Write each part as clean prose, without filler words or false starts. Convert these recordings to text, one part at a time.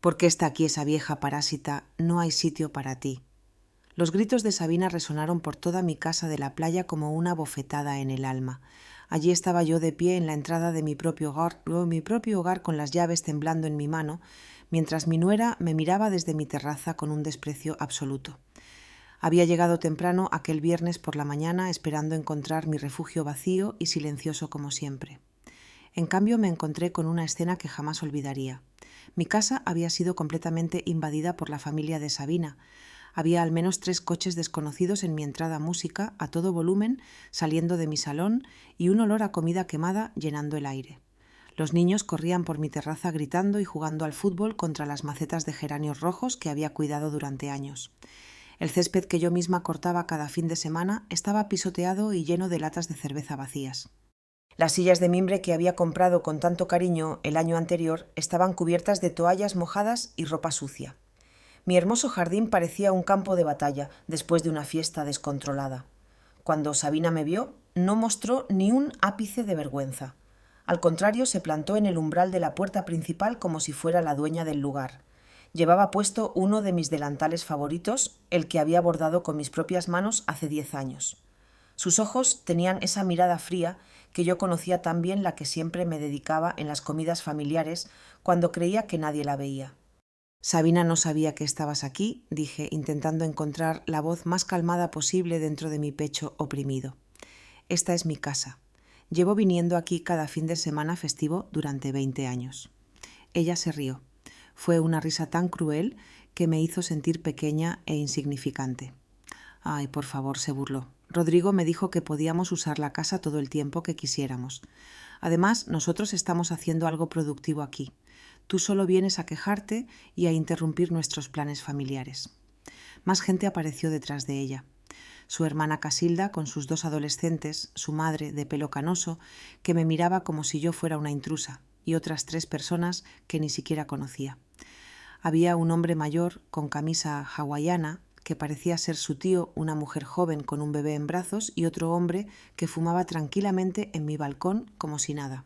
¿Por qué está aquí esa vieja parásita? No hay sitio para ti. Los gritos de Sabina resonaron por toda mi casa de la playa como una bofetada en el alma. Allí estaba yo de pie en la entrada de mi propio hogar con las llaves temblando en mi mano, mientras mi nuera me miraba desde mi terraza con un desprecio absoluto. Había llegado temprano aquel viernes por la mañana esperando encontrar mi refugio vacío y silencioso como siempre. En cambio me encontré con una escena que jamás olvidaría. Mi casa había sido completamente invadida por la familia de Sabina. Había al menos 3 coches desconocidos en mi entrada música, a todo volumen, saliendo de mi salón, y un olor a comida quemada llenando el aire. Los niños corrían por mi terraza gritando y jugando al fútbol contra las macetas de geranios rojos que había cuidado durante años. El césped que yo misma cortaba cada fin de semana estaba pisoteado y lleno de latas de cerveza vacías. Las sillas de mimbre que había comprado con tanto cariño el año anterior estaban cubiertas de toallas mojadas y ropa sucia. Mi hermoso jardín parecía un campo de batalla después de una fiesta descontrolada. Cuando Sabina me vio, no mostró ni un ápice de vergüenza. Al contrario, se plantó en el umbral de la puerta principal como si fuera la dueña del lugar. Llevaba puesto uno de mis delantales favoritos, el que había bordado con mis propias manos hace 10 años. Sus ojos tenían esa mirada fría que yo conocía tan bien, la que siempre me dedicaba en las comidas familiares cuando creía que nadie la veía. Sabina, no sabía que estabas aquí, dije, intentando encontrar la voz más calmada posible dentro de mi pecho oprimido. Esta es mi casa. Llevo viniendo aquí cada fin de semana festivo durante 20 años. Ella se rió. Fue una risa tan cruel que me hizo sentir pequeña e insignificante. Ay, por favor, se burló. Rodrigo me dijo que podíamos usar la casa todo el tiempo que quisiéramos. Además, nosotros estamos haciendo algo productivo aquí. Tú solo vienes a quejarte y a interrumpir nuestros planes familiares. Más gente apareció detrás de ella. Su hermana Casilda, con sus 2 adolescentes, su madre, de pelo canoso, que me miraba como si yo fuera una intrusa, y otras 3 personas que ni siquiera conocía. Había un hombre mayor, con camisa hawaiana, que parecía ser su tío, una mujer joven con un bebé en brazos, y otro hombre que fumaba tranquilamente en mi balcón como si nada.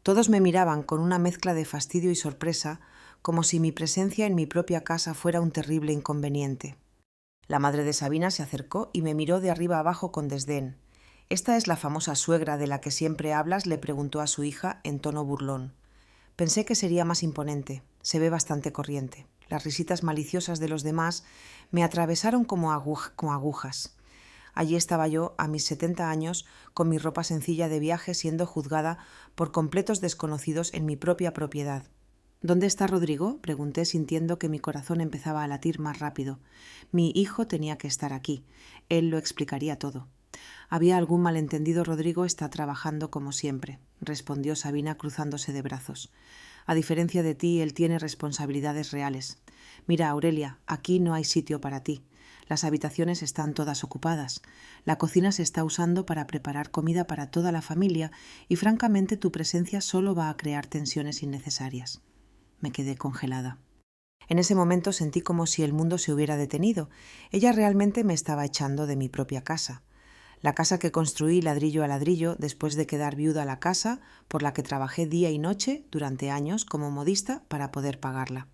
Todos me miraban con una mezcla de fastidio y sorpresa, como si mi presencia en mi propia casa fuera un terrible inconveniente. La madre de Sabina se acercó y me miró de arriba abajo con desdén. «¿Esta es la famosa suegra de la que siempre hablas?», le preguntó a su hija en tono burlón. Pensé que sería más imponente. Se ve bastante corriente. Las risitas maliciosas de los demás me atravesaron como agujas. Allí estaba yo, a mis 70 años, con mi ropa sencilla de viaje, siendo juzgada por completos desconocidos en mi propia propiedad. «¿Dónde está Rodrigo?», pregunté, sintiendo que mi corazón empezaba a latir más rápido. Mi hijo tenía que estar aquí. Él lo explicaría todo. «¿Había algún malentendido? Rodrigo está trabajando como siempre», respondió Sabina cruzándose de brazos. «A diferencia de ti, él tiene responsabilidades reales. Mira, Aurelia, aquí no hay sitio para ti. Las habitaciones están todas ocupadas. La cocina se está usando para preparar comida para toda la familia y, francamente, tu presencia solo va a crear tensiones innecesarias». Me quedé congelada. En ese momento sentí como si el mundo se hubiera detenido. Ella realmente me estaba echando de mi propia casa. La casa que construí ladrillo a ladrillo después de quedar viuda, la casa por la que trabajé día y noche durante años como modista para poder pagarla.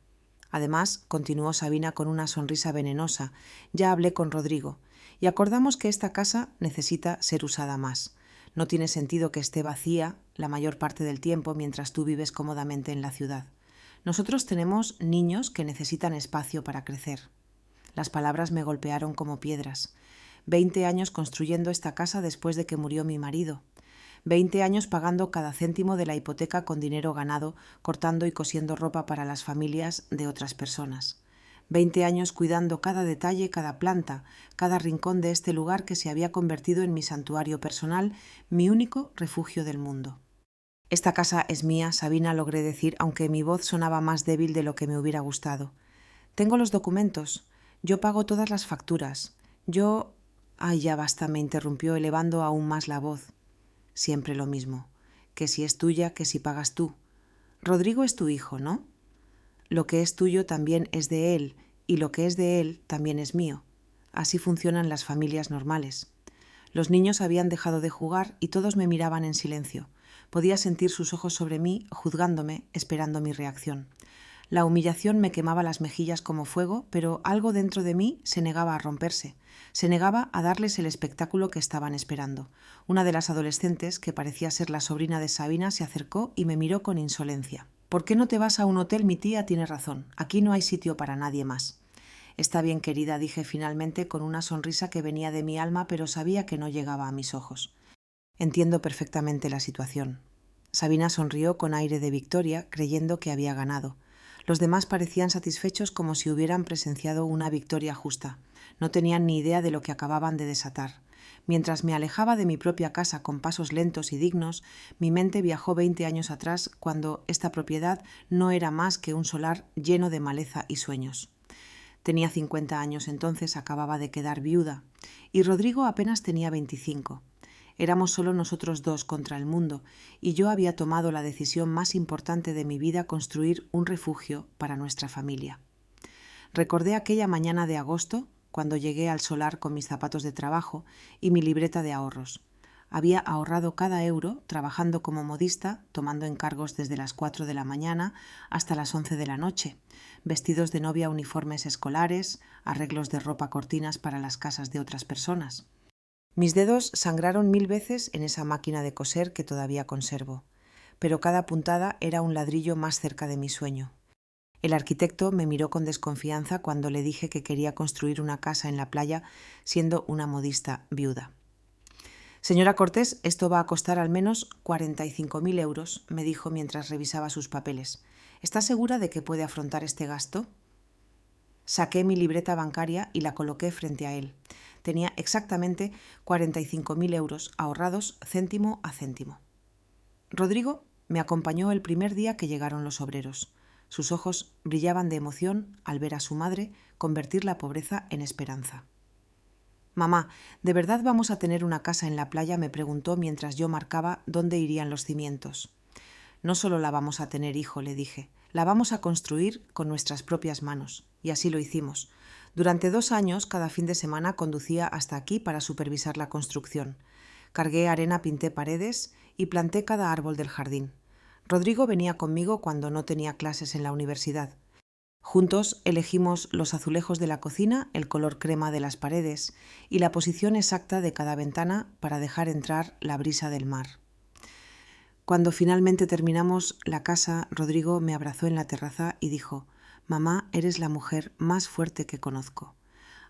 Además, continuó Sabina con una sonrisa venenosa, ya hablé con Rodrigo y acordamos que esta casa necesita ser usada más. No tiene sentido que esté vacía la mayor parte del tiempo mientras tú vives cómodamente en la ciudad. Nosotros tenemos niños que necesitan espacio para crecer. Las palabras me golpearon como piedras. 20 años construyendo esta casa después de que murió mi marido. 20 años pagando cada céntimo de la hipoteca con dinero ganado, cortando y cosiendo ropa para las familias de otras personas. 20 años cuidando cada detalle, cada planta, cada rincón de este lugar que se había convertido en mi santuario personal, mi único refugio del mundo. «Esta casa es mía», Sabina, logré decir, aunque mi voz sonaba más débil de lo que me hubiera gustado. «Tengo los documentos. Yo pago todas las facturas. Yo...» «Ay, ya basta», me interrumpió, elevando aún más la voz. «Siempre lo mismo. Que si es tuya, que si pagas tú. Rodrigo es tu hijo, ¿no? Lo que es tuyo también es de él, y lo que es de él también es mío. Así funcionan las familias normales». Los niños habían dejado de jugar y todos me miraban en silencio. Podía sentir sus ojos sobre mí, juzgándome, esperando mi reacción. La humillación me quemaba las mejillas como fuego, pero algo dentro de mí se negaba a romperse. Se negaba a darles el espectáculo que estaban esperando. Una de las adolescentes, que parecía ser la sobrina de Sabina, se acercó y me miró con insolencia. «¿Por qué no te vas a un hotel? Mi tía tiene razón. Aquí no hay sitio para nadie más». «Está bien, querida», dije finalmente con una sonrisa que venía de mi alma, pero sabía que no llegaba a mis ojos. «Entiendo perfectamente la situación». Sabina sonrió con aire de victoria, creyendo que había ganado. Los demás parecían satisfechos como si hubieran presenciado una victoria justa. No tenían ni idea de lo que acababan de desatar. Mientras me alejaba de mi propia casa con pasos lentos y dignos, mi mente viajó 20 años atrás, cuando esta propiedad no era más que un solar lleno de maleza y sueños. Tenía 50 años entonces, acababa de quedar viuda, y Rodrigo apenas tenía 25. Éramos solo nosotros dos contra el mundo, y yo había tomado la decisión más importante de mi vida: construir un refugio para nuestra familia. Recordé aquella mañana de agosto, cuando llegué al solar con mis zapatos de trabajo y mi libreta de ahorros. Había ahorrado cada euro trabajando como modista, tomando encargos desde las 4 de la mañana hasta las 11 de la noche, vestidos de novia, uniformes escolares, arreglos de ropa, cortinas para las casas de otras personas. Mis dedos sangraron 1000 veces en esa máquina de coser que todavía conservo, pero cada puntada era un ladrillo más cerca de mi sueño. El arquitecto me miró con desconfianza cuando le dije que quería construir una casa en la playa siendo una modista viuda. «Señora Cortés, esto va a costar al menos 45.000 euros», me dijo mientras revisaba sus papeles. «¿Está segura de que puede afrontar este gasto?». Saqué mi libreta bancaria y la coloqué frente a él. Tenía exactamente 45.000 euros ahorrados céntimo a céntimo. Rodrigo me acompañó el primer día que llegaron los obreros. Sus ojos brillaban de emoción al ver a su madre convertir la pobreza en esperanza. «Mamá, ¿de verdad vamos a tener una casa en la playa?», me preguntó mientras yo marcaba dónde irían los cimientos. «No solo la vamos a tener, hijo», le dije, «la vamos a construir con nuestras propias manos». Y así lo hicimos. Durante 2 años, cada fin de semana conducía hasta aquí para supervisar la construcción. Cargué arena, pinté paredes y planté cada árbol del jardín. Rodrigo venía conmigo cuando no tenía clases en la universidad. Juntos elegimos los azulejos de la cocina, el color crema de las paredes y la posición exacta de cada ventana para dejar entrar la brisa del mar. Cuando finalmente terminamos la casa, Rodrigo me abrazó en la terraza y dijo: «Mamá, eres la mujer más fuerte que conozco.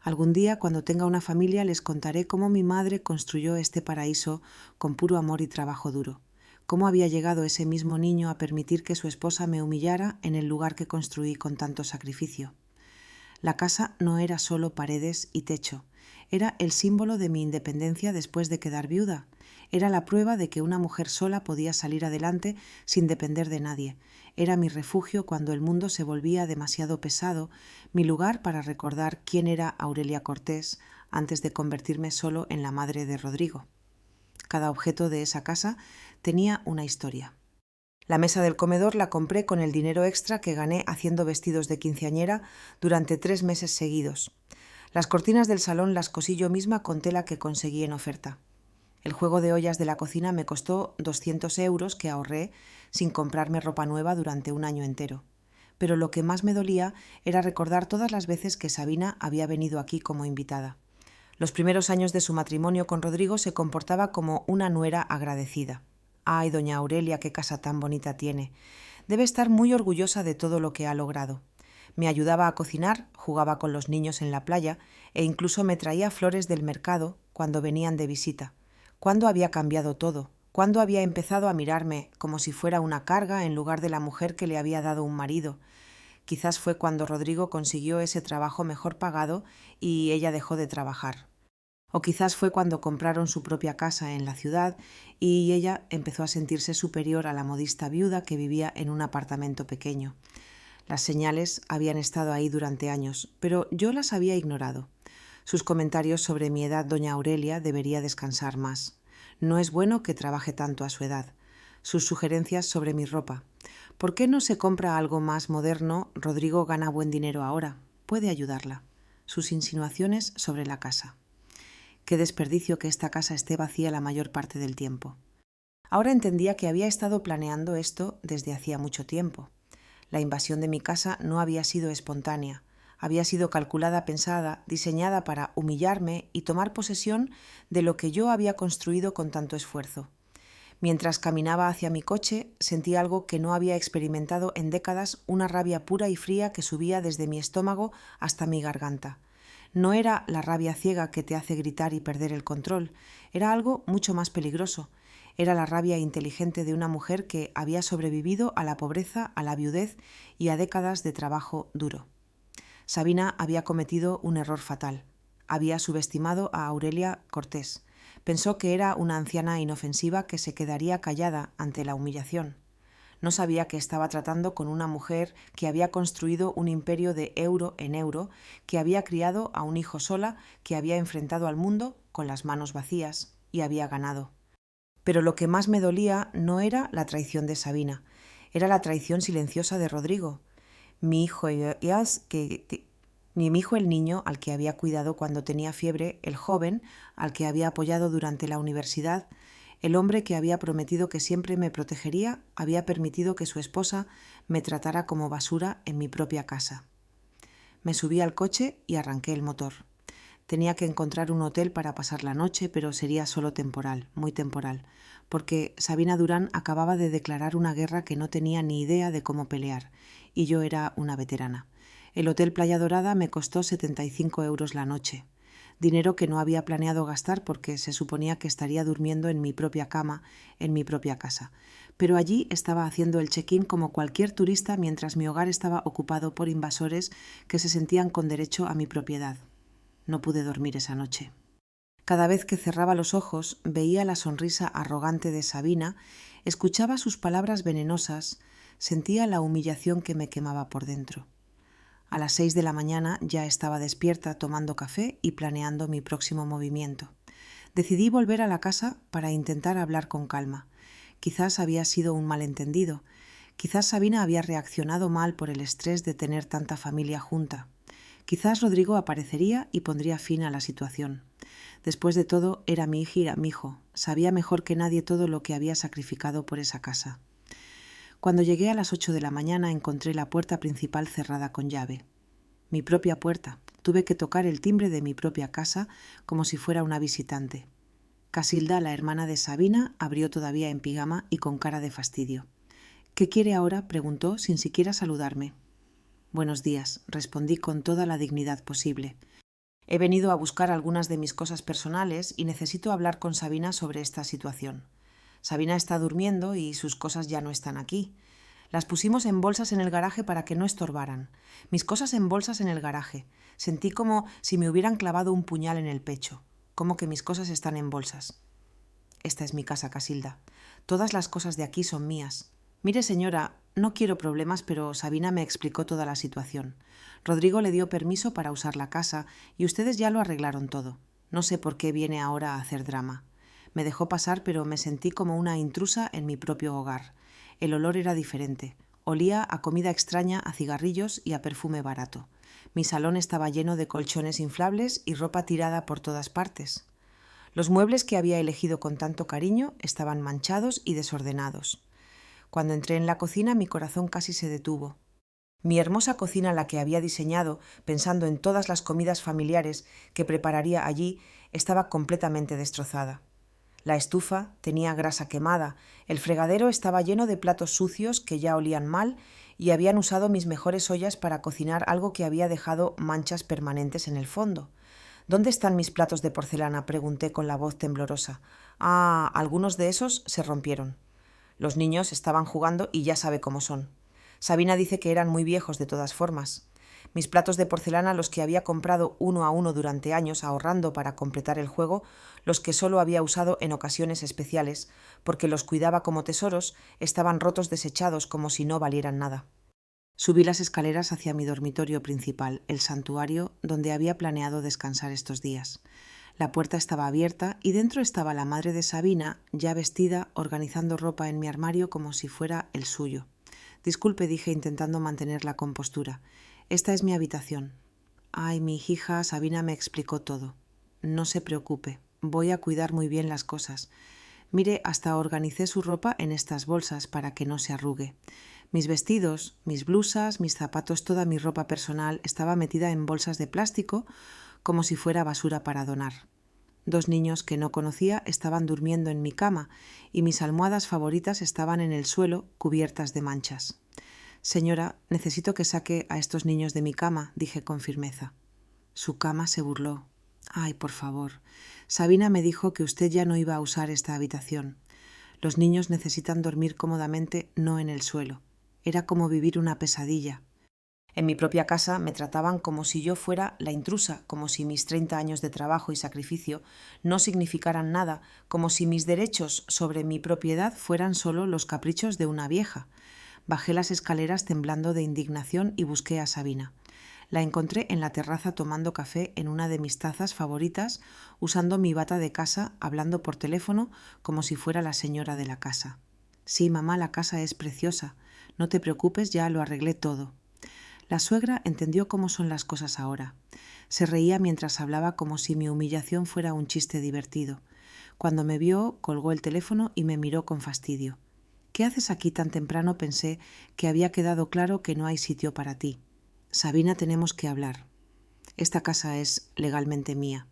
Algún día, cuando tenga una familia, les contaré cómo mi madre construyó este paraíso con puro amor y trabajo duro. Cómo había llegado ese mismo niño a permitir que su esposa me humillara en el lugar que construí con tanto sacrificio». La casa no era solo paredes y techo, era el símbolo de mi independencia después de quedar viuda. Era la prueba de que una mujer sola podía salir adelante sin depender de nadie. Era mi refugio cuando el mundo se volvía demasiado pesado, mi lugar para recordar quién era Aurelia Cortés antes de convertirme solo en la madre de Rodrigo. Cada objeto de esa casa tenía una historia. La mesa del comedor la compré con el dinero extra que gané haciendo vestidos de quinceañera durante 3 meses seguidos. Las cortinas del salón las cosí yo misma con tela que conseguí en oferta. El juego de ollas de la cocina me costó 200 euros que ahorré sin comprarme ropa nueva durante un año entero. Pero lo que más me dolía era recordar todas las veces que Sabina había venido aquí como invitada. Los primeros años de su matrimonio con Rodrigo se comportaba como una nuera agradecida. «Ay, doña Aurelia, qué casa tan bonita tiene. Debe estar muy orgullosa de todo lo que ha logrado». Me ayudaba a cocinar, jugaba con los niños en la playa e incluso me traía flores del mercado cuando venían de visita. ¿Cuándo había cambiado todo? ¿Cuándo había empezado a mirarme como si fuera una carga en lugar de la mujer que le había dado un marido? Quizás fue cuando Rodrigo consiguió ese trabajo mejor pagado y ella dejó de trabajar. O quizás fue cuando compraron su propia casa en la ciudad y ella empezó a sentirse superior a la modista viuda que vivía en un apartamento pequeño. Las señales habían estado ahí durante años, pero yo las había ignorado. Sus comentarios sobre mi edad: «Doña Aurelia debería descansar más. No es bueno que trabaje tanto a su edad». Sus sugerencias sobre mi ropa: «¿Por qué no se compra algo más moderno? Rodrigo gana buen dinero ahora. Puede ayudarla». Sus insinuaciones sobre la casa: «Qué desperdicio que esta casa esté vacía la mayor parte del tiempo». Ahora entendía que había estado planeando esto desde hacía mucho tiempo. La invasión de mi casa no había sido espontánea. Había sido calculada, pensada, diseñada para humillarme y tomar posesión de lo que yo había construido con tanto esfuerzo. Mientras caminaba hacia mi coche, sentí algo que no había experimentado en décadas, una rabia pura y fría que subía desde mi estómago hasta mi garganta. No era la rabia ciega que te hace gritar y perder el control, era algo mucho más peligroso. Era la rabia inteligente de una mujer que había sobrevivido a la pobreza, a la viudez y a décadas de trabajo duro. Sabina había cometido un error fatal. Había subestimado a Aurelia Cortés. Pensó que era una anciana inofensiva que se quedaría callada ante la humillación. No sabía que estaba tratando con una mujer que había construido un imperio de euro en euro, que había criado a un hijo sola, que había enfrentado al mundo con las manos vacías y había ganado. Pero lo que más me dolía no era la traición de Sabina, era la traición silenciosa de Rodrigo. Mi hijo el niño al que había cuidado cuando tenía fiebre, el joven al que había apoyado durante la universidad, el hombre que había prometido que siempre me protegería, había permitido que su esposa me tratara como basura en mi propia casa. Me subí al coche y arranqué el motor. Tenía que encontrar un hotel para pasar la noche, pero sería solo temporal, muy temporal, porque Sabina Durán acababa de declarar una guerra que no tenía ni idea de cómo pelear, y yo era una veterana. El Hotel Playa Dorada me costó 75 euros la noche, dinero que no había planeado gastar porque se suponía que estaría durmiendo en mi propia cama, en mi propia casa. Pero allí estaba haciendo el check-in como cualquier turista mientras mi hogar estaba ocupado por invasores que se sentían con derecho a mi propiedad. No pude dormir esa noche. Cada vez que cerraba los ojos veía la sonrisa arrogante de Sabina, escuchaba sus palabras venenosas, sentía la humillación que me quemaba por dentro. A las 6 de la mañana ya estaba despierta tomando café y planeando mi próximo movimiento. Decidí volver a la casa para intentar hablar con calma. Quizás había sido un malentendido. Quizás Sabina había reaccionado mal por el estrés de tener tanta familia junta. Quizás Rodrigo aparecería y pondría fin a la situación. Después de todo, era mi hija y era mi hijo. Sabía mejor que nadie todo lo que había sacrificado por esa casa. Cuando llegué a las 8 de la mañana encontré la puerta principal cerrada con llave. Mi propia puerta. Tuve que tocar el timbre de mi propia casa como si fuera una visitante. Casilda, la hermana de Sabina, abrió todavía en pijama y con cara de fastidio. «¿Qué quiere ahora?», preguntó sin siquiera saludarme. «Buenos días», respondí con toda la dignidad posible. «He venido a buscar algunas de mis cosas personales y necesito hablar con Sabina sobre esta situación. Sabina está durmiendo y sus cosas ya no están aquí. Las pusimos en bolsas en el garaje para que no estorbaran. Mis cosas en bolsas en el garaje. Sentí como si me hubieran clavado un puñal en el pecho. Como que mis cosas están en bolsas. Esta es mi casa, Casilda. Todas las cosas de aquí son mías. Mire, señora, no quiero problemas, pero Sabina me explicó toda la situación. Rodrigo le dio permiso para usar la casa y ustedes ya lo arreglaron todo. No sé por qué viene ahora a hacer drama. Me dejó pasar, pero me sentí como una intrusa en mi propio hogar. El olor era diferente. Olía a comida extraña, a cigarrillos y a perfume barato. Mi salón estaba lleno de colchones inflables y ropa tirada por todas partes. Los muebles que había elegido con tanto cariño estaban manchados y desordenados. Cuando entré en la cocina, mi corazón casi se detuvo. Mi hermosa cocina, la que había diseñado pensando en todas las comidas familiares que prepararía allí, estaba completamente destrozada. La estufa tenía grasa quemada, el fregadero estaba lleno de platos sucios que ya olían mal y habían usado mis mejores ollas para cocinar algo que había dejado manchas permanentes en el fondo. «¿Dónde están mis platos de porcelana?», pregunté con la voz temblorosa. «Ah, algunos de esos se rompieron». Los niños estaban jugando y ya sabe cómo son. Sabina dice que eran muy viejos de todas formas. Mis platos de porcelana, los que había comprado uno a uno durante años ahorrando para completar el juego, los que solo había usado en ocasiones especiales, porque los cuidaba como tesoros, estaban rotos, desechados, como si no valieran nada. Subí las escaleras hacia mi dormitorio principal, el santuario donde había planeado descansar estos días. La puerta estaba abierta y dentro estaba la madre de Sabina, ya vestida, organizando ropa en mi armario como si fuera el suyo. «Disculpe», dije intentando mantener la compostura. «Esta es mi habitación». «Ay, mi hija», Sabina me explicó todo. «No se preocupe, voy a cuidar muy bien las cosas. Mire, hasta organicé su ropa en estas bolsas para que no se arrugue. Mis vestidos, mis blusas, mis zapatos, toda mi ropa personal estaba metida en bolsas de plástico como si fuera basura para donar. 2 niños que no conocía estaban durmiendo en mi cama y mis almohadas favoritas estaban en el suelo cubiertas de manchas. «Señora, necesito que saque a estos niños de mi cama», dije con firmeza. Su cama se burló. «Ay, por favor. Sabina me dijo que usted ya no iba a usar esta habitación. Los niños necesitan dormir cómodamente, no en el suelo. Era como vivir una pesadilla. En mi propia casa me trataban como si yo fuera la intrusa, como si mis 30 años de trabajo y sacrificio no significaran nada, como si mis derechos sobre mi propiedad fueran solo los caprichos de una vieja». Bajé las escaleras temblando de indignación y busqué a Sabina. La encontré en la terraza tomando café en una de mis tazas favoritas, usando mi bata de casa, hablando por teléfono como si fuera la señora de la casa. «Sí, mamá, la casa es preciosa. No te preocupes, ya lo arreglé todo». La suegra entendió cómo son las cosas ahora. Se reía mientras hablaba como si mi humillación fuera un chiste divertido. Cuando me vio, colgó el teléfono y me miró con fastidio. «¿Qué haces aquí tan temprano?», pensé que había quedado claro que no hay sitio para ti. «Sabina, tenemos que hablar. Esta casa es legalmente mía.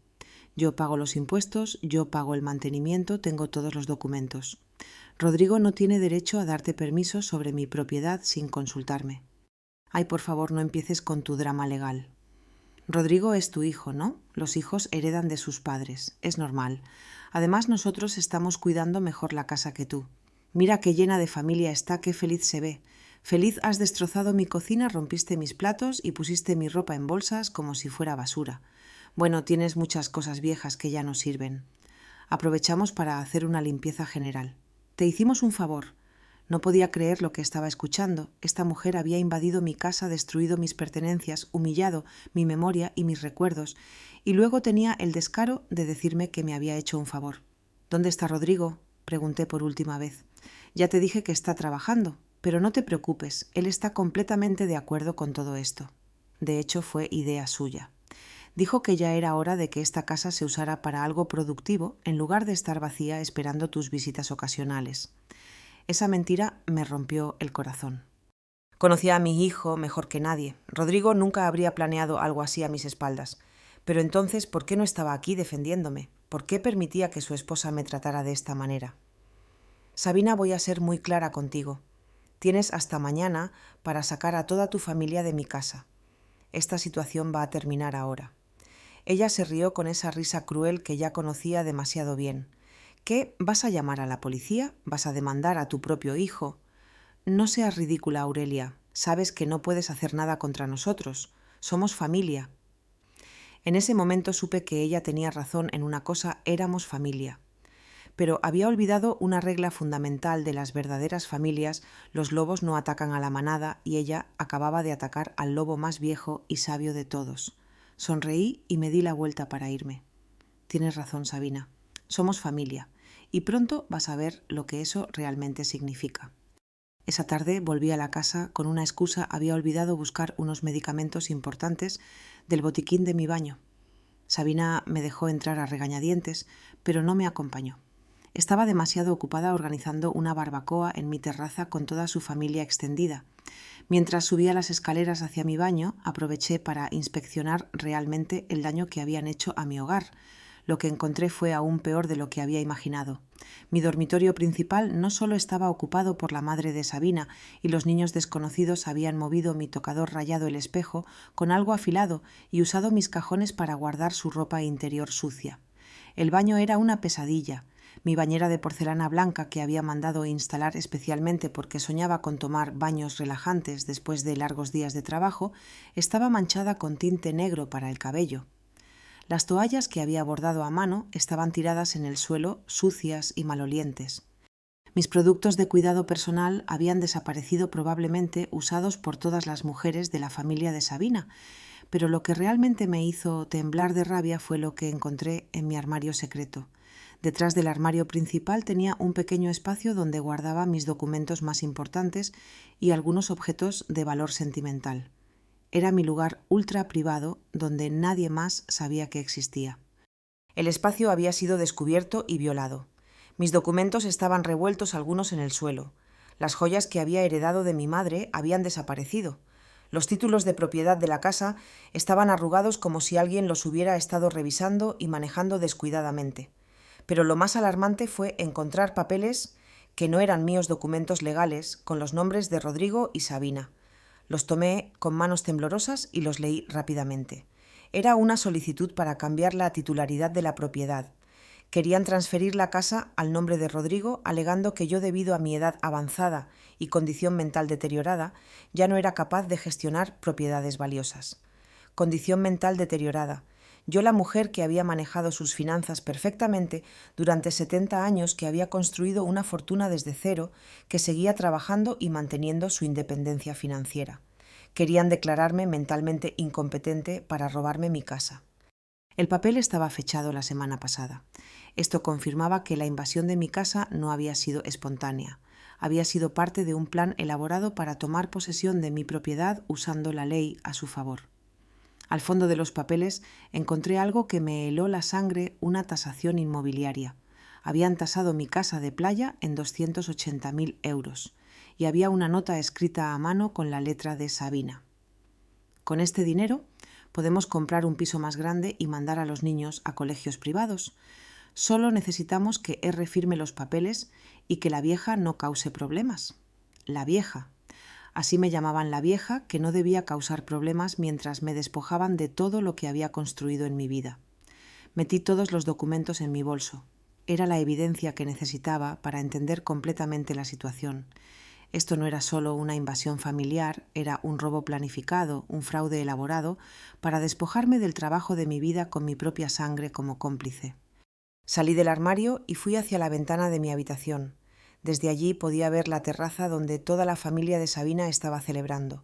Yo pago los impuestos, yo pago el mantenimiento, tengo todos los documentos. Rodrigo no tiene derecho a darte permiso sobre mi propiedad sin consultarme. Ay, por favor, no empieces con tu drama legal. Rodrigo es tu hijo, ¿no? Los hijos heredan de sus padres, es normal. Además, nosotros estamos cuidando mejor la casa que tú. Mira qué llena de familia está, qué feliz se ve. Feliz has destrozado mi cocina, rompiste mis platos y pusiste mi ropa en bolsas como si fuera basura. Bueno, tienes muchas cosas viejas que ya no sirven. Aprovechamos para hacer una limpieza general. Te hicimos un favor». No podía creer lo que estaba escuchando. Esta mujer había invadido mi casa, destruido mis pertenencias, humillado mi memoria y mis recuerdos, y luego tenía el descaro de decirme que me había hecho un favor. «¿Dónde está Rodrigo?», pregunté por última vez. «Ya te dije que está trabajando, pero no te preocupes, él está completamente de acuerdo con todo esto». De hecho, fue idea suya. Dijo que ya era hora de que esta casa se usara para algo productivo en lugar de estar vacía esperando tus visitas ocasionales. Esa mentira me rompió el corazón. Conocía a mi hijo mejor que nadie. Rodrigo nunca habría planeado algo así a mis espaldas. Pero entonces, ¿por qué no estaba aquí defendiéndome? ¿Por qué permitía que su esposa me tratara de esta manera? «Sabina, voy a ser muy clara contigo. Tienes hasta mañana para sacar a toda tu familia de mi casa. Esta situación va a terminar ahora». Ella se rió con esa risa cruel que ya conocía demasiado bien. «¿Qué? ¿Vas a llamar a la policía? ¿Vas a demandar a tu propio hijo?» «No seas ridícula, Aurelia. Sabes que no puedes hacer nada contra nosotros. Somos familia». En ese momento supe que ella tenía razón en una cosa: éramos familia. Pero había olvidado una regla fundamental de las verdaderas familias: los lobos no atacan a la manada, y ella acababa de atacar al lobo más viejo y sabio de todos. Sonreí y me di la vuelta para irme. «Tienes razón, Sabina. Somos familia. Y pronto vas a ver lo que eso realmente significa». Esa tarde volví a la casa. Con una excusa había olvidado buscar unos medicamentos importantes del botiquín de mi baño. Sabina me dejó entrar a regañadientes, pero no me acompañó. Estaba demasiado ocupada organizando una barbacoa en mi terraza con toda su familia extendida. Mientras subía las escaleras hacia mi baño, aproveché para inspeccionar realmente el daño que habían hecho a mi hogar. Lo que encontré fue aún peor de lo que había imaginado. Mi dormitorio principal no solo estaba ocupado por la madre de Sabina, y los niños desconocidos habían movido mi tocador, rayado el espejo con algo afilado y usado mis cajones para guardar su ropa interior sucia. El baño era una pesadilla. Mi bañera de porcelana blanca, que había mandado instalar especialmente porque soñaba con tomar baños relajantes después de largos días de trabajo, estaba manchada con tinte negro para el cabello. Las toallas que había bordado a mano estaban tiradas en el suelo, sucias y malolientes. Mis productos de cuidado personal habían desaparecido, probablemente usados por todas las mujeres de la familia de Sabina, pero lo que realmente me hizo temblar de rabia fue lo que encontré en mi armario secreto. Detrás del armario principal tenía un pequeño espacio donde guardaba mis documentos más importantes y algunos objetos de valor sentimental. Era mi lugar ultra privado donde nadie más sabía que existía. El espacio había sido descubierto y violado. Mis documentos estaban revueltos, algunos en el suelo. Las joyas que había heredado de mi madre habían desaparecido. Los títulos de propiedad de la casa estaban arrugados como si alguien los hubiera estado revisando y manejando descuidadamente. Pero lo más alarmante fue encontrar papeles que no eran míos documentos legales con los nombres de Rodrigo y Sabina. Los tomé con manos temblorosas y los leí rápidamente. Era una solicitud para cambiar la titularidad de la propiedad. Querían transferir la casa al nombre de Rodrigo, alegando que yo, debido a mi edad avanzada y condición mental deteriorada, ya no era capaz de gestionar propiedades valiosas. Condición mental deteriorada. Yo, la mujer que había manejado sus finanzas perfectamente durante 70 años, que había construido una fortuna desde cero, que seguía trabajando y manteniendo su independencia financiera. Querían declararme mentalmente incompetente para robarme mi casa. El papel estaba fechado la semana pasada. Esto confirmaba que la invasión de mi casa no había sido espontánea. Había sido parte de un plan elaborado para tomar posesión de mi propiedad usando la ley a su favor. Al fondo de los papeles encontré algo que me heló la sangre: una tasación inmobiliaria. Habían tasado mi casa de playa en 280.000 euros y había una nota escrita a mano con la letra de Sabina. Con este dinero podemos comprar un piso más grande y mandar a los niños a colegios privados. Solo necesitamos que R firme los papeles y que la vieja no cause problemas. La vieja. Así me llamaban, la vieja, que no debía causar problemas mientras me despojaban de todo lo que había construido en mi vida. Metí todos los documentos en mi bolso. Era la evidencia que necesitaba para entender completamente la situación. Esto no era solo una invasión familiar, era un robo planificado, un fraude elaborado para despojarme del trabajo de mi vida con mi propia sangre como cómplice. Salí del armario y fui hacia la ventana de mi habitación. Desde allí podía ver la terraza donde toda la familia de Sabina estaba celebrando.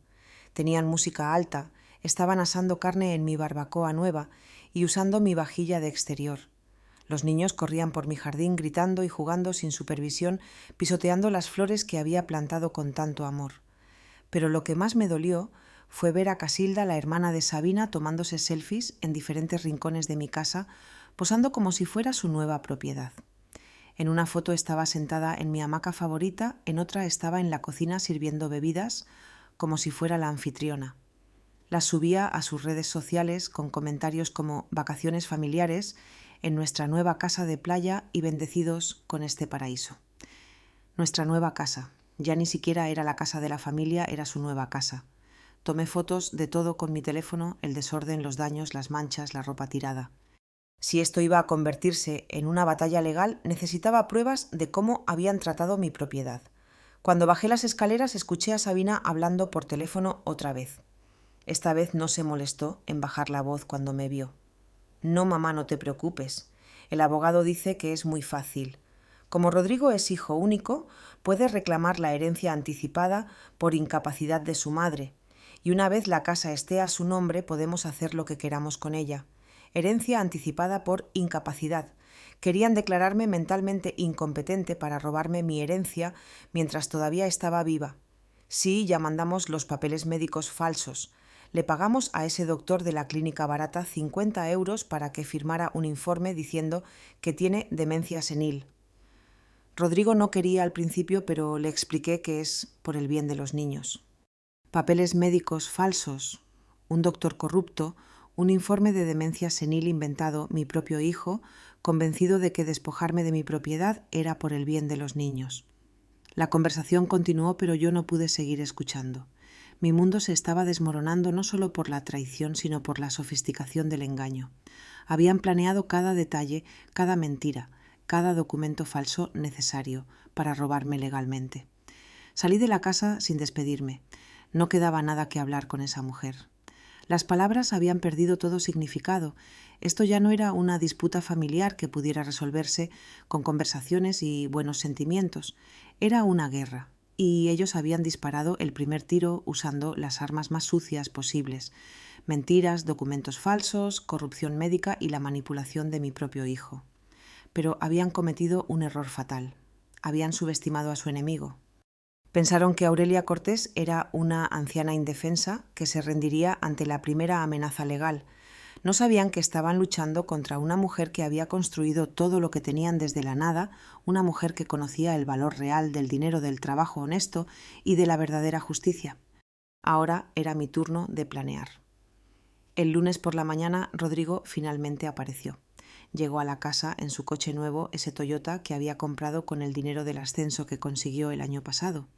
Tenían música alta, estaban asando carne en mi barbacoa nueva y usando mi vajilla de exterior. Los niños corrían por mi jardín gritando y jugando sin supervisión, pisoteando las flores que había plantado con tanto amor. Pero lo que más me dolió fue ver a Casilda, la hermana de Sabina, tomándose selfies en diferentes rincones de mi casa, posando como si fuera su nueva propiedad. En una foto estaba sentada en mi hamaca favorita, en otra estaba en la cocina sirviendo bebidas, como si fuera la anfitriona. Las subía a sus redes sociales con comentarios como «vacaciones familiares», en nuestra nueva casa de playa y bendecidos con este paraíso. Nuestra nueva casa. Ya ni siquiera era la casa de la familia, era su nueva casa. Tomé fotos de todo con mi teléfono: el desorden, los daños, las manchas, la ropa tirada. Si esto iba a convertirse en una batalla legal, necesitaba pruebas de cómo habían tratado mi propiedad. Cuando bajé las escaleras escuché a Sabina hablando por teléfono otra vez. Esta vez no se molestó en bajar la voz cuando me vio. «No, mamá, no te preocupes. El abogado dice que es muy fácil. Como Rodrigo es hijo único, puede reclamar la herencia anticipada por incapacidad de su madre, y una vez la casa esté a su nombre podemos hacer lo que queramos con ella. Herencia anticipada por incapacidad. Querían declararme mentalmente incompetente para robarme mi herencia mientras todavía estaba viva. Sí, ya mandamos los papeles médicos falsos. Le pagamos a ese doctor de la clínica barata 50 euros para que firmara un informe diciendo que tiene demencia senil. Rodrigo no quería al principio, pero le expliqué que es por el bien de los niños. Papeles médicos falsos, un doctor corrupto, un informe de demencia senil inventado, mi propio hijo, convencido de que despojarme de mi propiedad era por el bien de los niños. La conversación continuó, pero yo no pude seguir escuchando. Mi mundo se estaba desmoronando no solo por la traición, sino por la sofisticación del engaño. Habían planeado cada detalle, cada mentira, cada documento falso necesario para robarme legalmente. Salí de la casa sin despedirme. No quedaba nada que hablar con esa mujer. Las palabras habían perdido todo significado. Esto ya no era una disputa familiar que pudiera resolverse con conversaciones y buenos sentimientos. Era una guerra. Y ellos habían disparado el primer tiro usando las armas más sucias posibles: mentiras, documentos falsos, corrupción médica y la manipulación de mi propio hijo. Pero habían cometido un error fatal. Habían subestimado a su enemigo. Pensaron que Aurelia Cortés era una anciana indefensa que se rendiría ante la primera amenaza legal. No sabían que estaban luchando contra una mujer que había construido todo lo que tenían desde la nada, una mujer que conocía el valor real del dinero, del trabajo honesto y de la verdadera justicia. Ahora era mi turno de planear. El lunes por la mañana Rodrigo finalmente apareció. Llegó a la casa en su coche nuevo, ese Toyota que había comprado con el dinero del ascenso que consiguió el año pasado.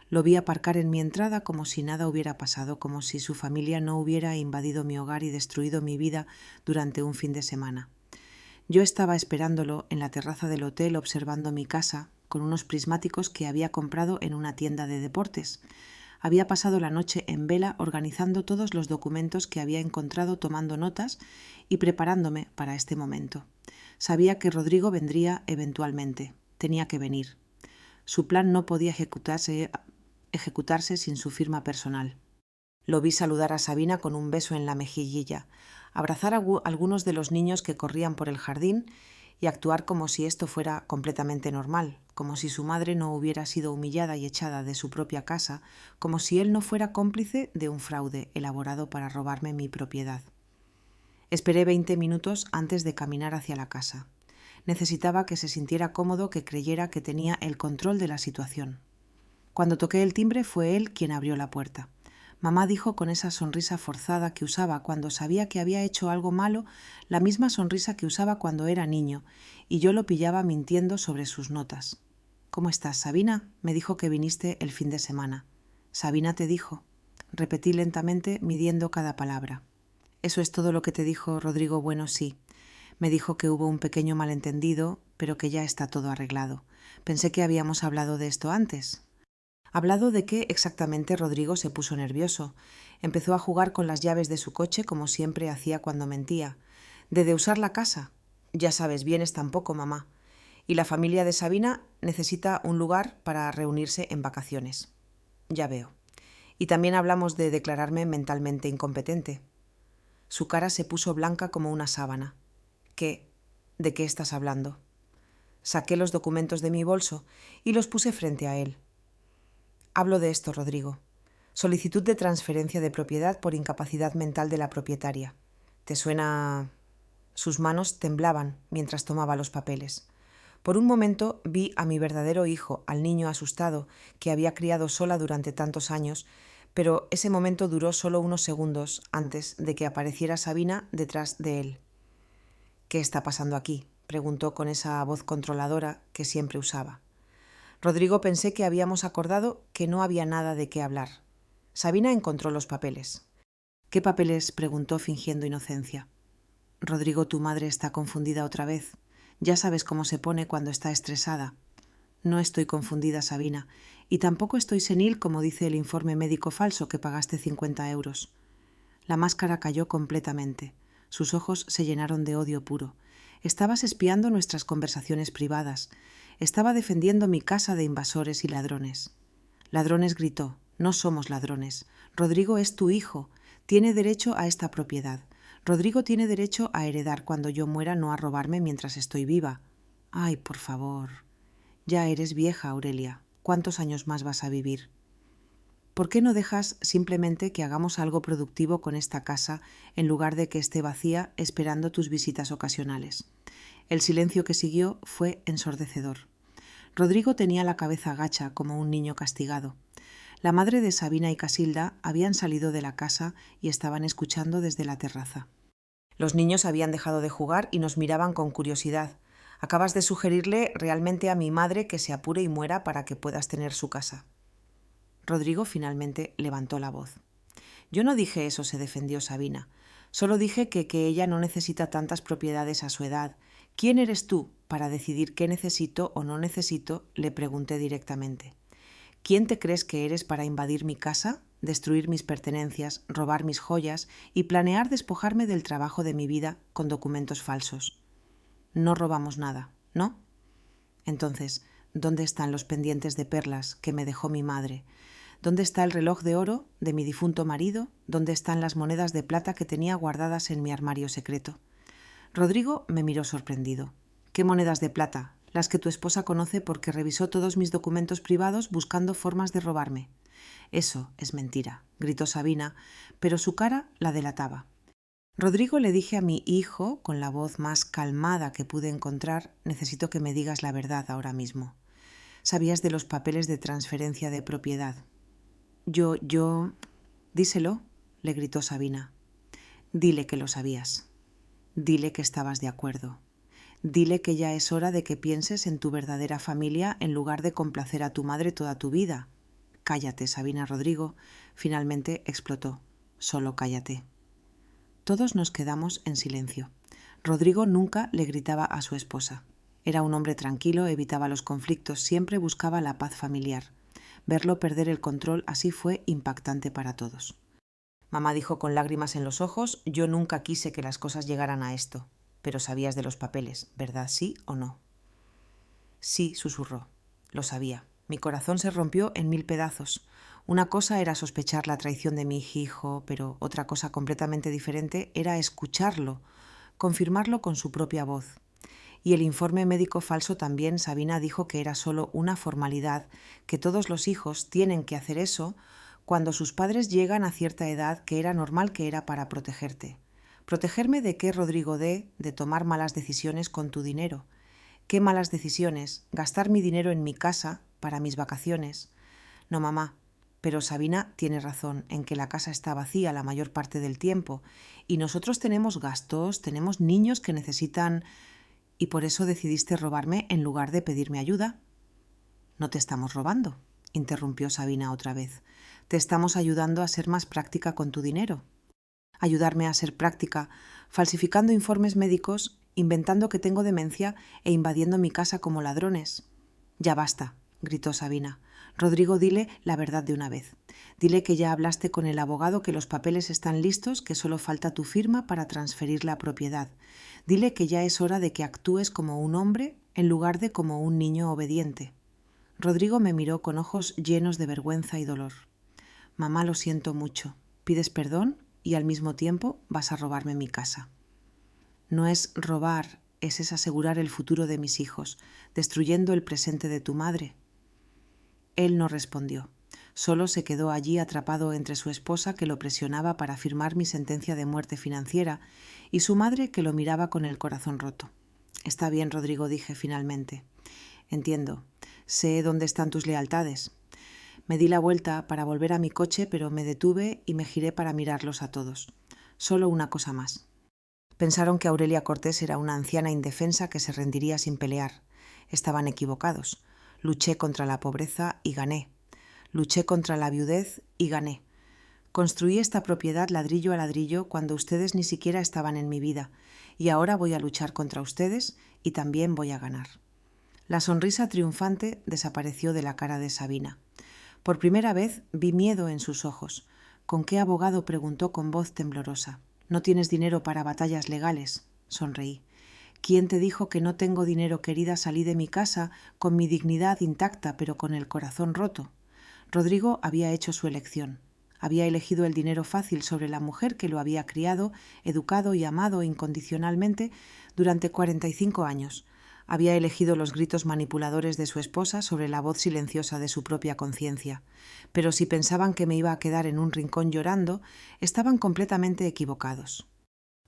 Lo vi aparcar en mi entrada como si nada hubiera pasado, como si su familia no hubiera invadido mi hogar y destruido mi vida durante un fin de semana. Yo estaba esperándolo en la terraza del hotel observando mi casa con unos prismáticos que había comprado en una tienda de deportes. Había pasado la noche en vela organizando todos los documentos que había encontrado, tomando notas y preparándome para este momento. Sabía que Rodrigo vendría eventualmente. Tenía que venir. Su plan no podía ejecutarse sin su firma personal. Lo vi saludar a Sabina con un beso en la mejillilla, abrazar a algunos de los niños que corrían por el jardín y actuar como si esto fuera completamente normal, como si su madre no hubiera sido humillada y echada de su propia casa, como si él no fuera cómplice de un fraude elaborado para robarme mi propiedad. Esperé 20 minutos antes de caminar hacia la casa. Necesitaba que se sintiera cómodo, que creyera que tenía el control de la situación. Cuando toqué el timbre fue él quien abrió la puerta. Mamá dijo con esa sonrisa forzada que usaba cuando sabía que había hecho algo malo, la misma sonrisa que usaba cuando era niño, y yo lo pillaba mintiendo sobre sus notas. «¿Cómo estás, Sabina?», me dijo que viniste el fin de semana. «¿Sabina te dijo?», repetí lentamente, midiendo cada palabra. «¿Eso es todo lo que te dijo Rodrigo? Bueno, sí. Me dijo que hubo un pequeño malentendido, pero que ya está todo arreglado. Pensé que habíamos hablado de esto antes». ¿Hablado de qué exactamente? Rodrigo se puso nervioso. Empezó a jugar con las llaves de su coche como siempre hacía cuando mentía. ¿De usar la casa? Ya sabes, vienes tampoco, mamá. Y la familia de Sabina necesita un lugar para reunirse en vacaciones. Ya veo. Y también hablamos de declararme mentalmente incompetente. Su cara se puso blanca como una sábana. ¿Qué? ¿De qué estás hablando? Saqué los documentos de mi bolso y los puse frente a él. Hablo de esto, Rodrigo. Solicitud de transferencia de propiedad por incapacidad mental de la propietaria. ¿Te suena? Sus manos temblaban mientras tomaba los papeles. Por un momento vi a mi verdadero hijo, al niño asustado que había criado sola durante tantos años, pero ese momento duró solo unos segundos antes de que apareciera Sabina detrás de él. «¿Qué está pasando aquí?», preguntó con esa voz controladora que siempre usaba. Rodrigo, pensé que habíamos acordado que no había nada de qué hablar. Sabina encontró los papeles. «¿Qué papeles?», preguntó fingiendo inocencia. «Rodrigo, tu madre está confundida otra vez. Ya sabes cómo se pone cuando está estresada». «No estoy confundida, Sabina, y tampoco estoy senil como dice el informe médico falso que pagaste 50 euros». La máscara cayó completamente. Sus ojos se llenaron de odio puro. «Estabas espiando nuestras conversaciones privadas. Estaba defendiendo mi casa de invasores y ladrones». «Ladrones», gritó. «No somos ladrones. Rodrigo es tu hijo. Tiene derecho a esta propiedad. Rodrigo tiene derecho a heredar cuando yo muera, no a robarme mientras estoy viva». «Ay, por favor». «Ya eres vieja, Aurelia. ¿Cuántos años más vas a vivir? ¿Por qué no dejas simplemente que hagamos algo productivo con esta casa en lugar de que esté vacía esperando tus visitas ocasionales?» El silencio que siguió fue ensordecedor. Rodrigo tenía la cabeza gacha como un niño castigado. La madre de Sabina y Casilda habían salido de la casa y estaban escuchando desde la terraza. Los niños habían dejado de jugar y nos miraban con curiosidad. «Acabas de sugerirle realmente a mi madre que se apure y muera para que puedas tener su casa». Rodrigo finalmente levantó la voz. «Yo no dije eso», se defendió Sabina. «Solo dije que ella no necesita tantas propiedades a su edad. ¿Quién eres tú para decidir qué necesito o no necesito?», le pregunté directamente. «¿Quién te crees que eres para invadir mi casa, destruir mis pertenencias, robar mis joyas y planear despojarme del trabajo de mi vida con documentos falsos?» «No robamos nada, ¿no?» «Entonces, ¿dónde están los pendientes de perlas que me dejó mi madre? ¿Dónde está el reloj de oro de mi difunto marido? ¿Dónde están las monedas de plata que tenía guardadas en mi armario secreto?» Rodrigo me miró sorprendido. «¿Qué monedas de plata? Las que tu esposa conoce porque revisó todos mis documentos privados buscando formas de robarme». «Eso es mentira», gritó Sabina, pero su cara la delataba. Rodrigo, le dije a mi hijo, con la voz más calmada que pude encontrar, necesito que me digas la verdad ahora mismo. ¿Sabías de los papeles de transferencia de propiedad? Yo... Díselo, le gritó Sabina. Dile que lo sabías. Dile que estabas de acuerdo. Dile que ya es hora de que pienses en tu verdadera familia en lugar de complacer a tu madre toda tu vida. Cállate, Sabina. Rodrigo finalmente explotó. Solo cállate. Todos nos quedamos en silencio. Rodrigo nunca le gritaba a su esposa. Era un hombre tranquilo, evitaba los conflictos, siempre buscaba la paz familiar. Verlo perder el control así fue impactante para todos. Mamá dijo con lágrimas en los ojos: yo nunca quise que las cosas llegaran a esto. Pero sabías de los papeles, ¿verdad? ¿Sí o no? Sí, susurró. Lo sabía. Mi corazón se rompió en 1000 pedazos. Una cosa era sospechar la traición de mi hijo, pero otra cosa completamente diferente era escucharlo, confirmarlo con su propia voz. Y el informe médico falso también. Sabina dijo que era solo una formalidad, que todos los hijos tienen que hacer eso cuando sus padres llegan a cierta edad, que era normal, que era para protegerte. ¿Protegerme de qué, Rodrigo? De tomar malas decisiones con tu dinero. ¿Qué malas decisiones? Gastar mi dinero en mi casa para mis vacaciones. No, mamá, pero Sabina tiene razón en que la casa está vacía la mayor parte del tiempo y nosotros tenemos gastos, tenemos niños que necesitan... ¿Y por eso decidiste robarme en lugar de pedirme ayuda? No te estamos robando, interrumpió Sabina otra vez. Te estamos ayudando a ser más práctica con tu dinero. Ayudarme a ser práctica, falsificando informes médicos, inventando que tengo demencia e invadiendo mi casa como ladrones. Ya basta, gritó Sabina. Rodrigo, dile la verdad de una vez. Dile que ya hablaste con el abogado, que los papeles están listos, que solo falta tu firma para transferir la propiedad. Dile que ya es hora de que actúes como un hombre en lugar de como un niño obediente. Rodrigo me miró con ojos llenos de vergüenza y dolor. Mamá, lo siento mucho. ¿Pides perdón? Y al mismo tiempo vas a robarme mi casa. No es robar, es asegurar el futuro de mis hijos, destruyendo el presente de tu madre. Él no respondió. Solo se quedó allí atrapado entre su esposa, que lo presionaba para firmar mi sentencia de muerte financiera, y su madre, que lo miraba con el corazón roto. Está bien, Rodrigo, dije finalmente. Entiendo. Sé dónde están tus lealtades. Me di la vuelta para volver a mi coche, pero me detuve y me giré para mirarlos a todos. Solo una cosa más. Pensaron que Aurelia Cortés era una anciana indefensa que se rendiría sin pelear. Estaban equivocados. Luché contra la pobreza y gané. Luché contra la viudez y gané. Construí esta propiedad ladrillo a ladrillo cuando ustedes ni siquiera estaban en mi vida, y ahora voy a luchar contra ustedes y también voy a ganar. La sonrisa triunfante desapareció de la cara de Sabina. Por primera vez vi miedo en sus ojos. ¿Con qué abogado?, preguntó con voz temblorosa. ¿No tienes dinero para batallas legales? Sonreí. ¿Quién te dijo que no tengo dinero, querida? Salí de mi casa con mi dignidad intacta, pero con el corazón roto. Rodrigo había hecho su elección. Había elegido el dinero fácil sobre la mujer que lo había criado, educado y amado incondicionalmente durante 45 años. Había elegido los gritos manipuladores de su esposa sobre la voz silenciosa de su propia conciencia. Pero si pensaban que me iba a quedar en un rincón llorando, estaban completamente equivocados.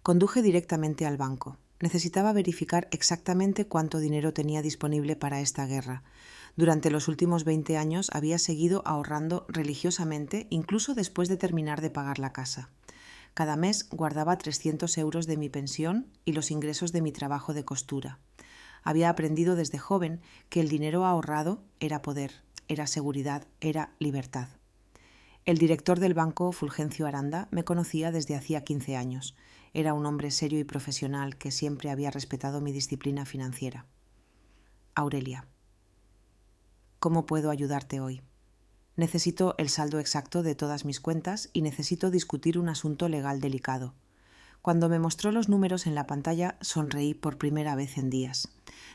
Conduje directamente al banco. Necesitaba verificar exactamente cuánto dinero tenía disponible para esta guerra. Durante los últimos 20 años había seguido ahorrando religiosamente, incluso después de terminar de pagar la casa. Cada mes guardaba 300 euros de mi pensión y los ingresos de mi trabajo de costura. Había aprendido desde joven que el dinero ahorrado era poder, era seguridad, era libertad. El director del banco, Fulgencio Aranda, me conocía desde hacía 15 años. Era un hombre serio y profesional que siempre había respetado mi disciplina financiera. Aurelia, ¿cómo puedo ayudarte hoy? Necesito el saldo exacto de todas mis cuentas y necesito discutir un asunto legal delicado. Cuando me mostró los números en la pantalla, sonreí por primera vez en días.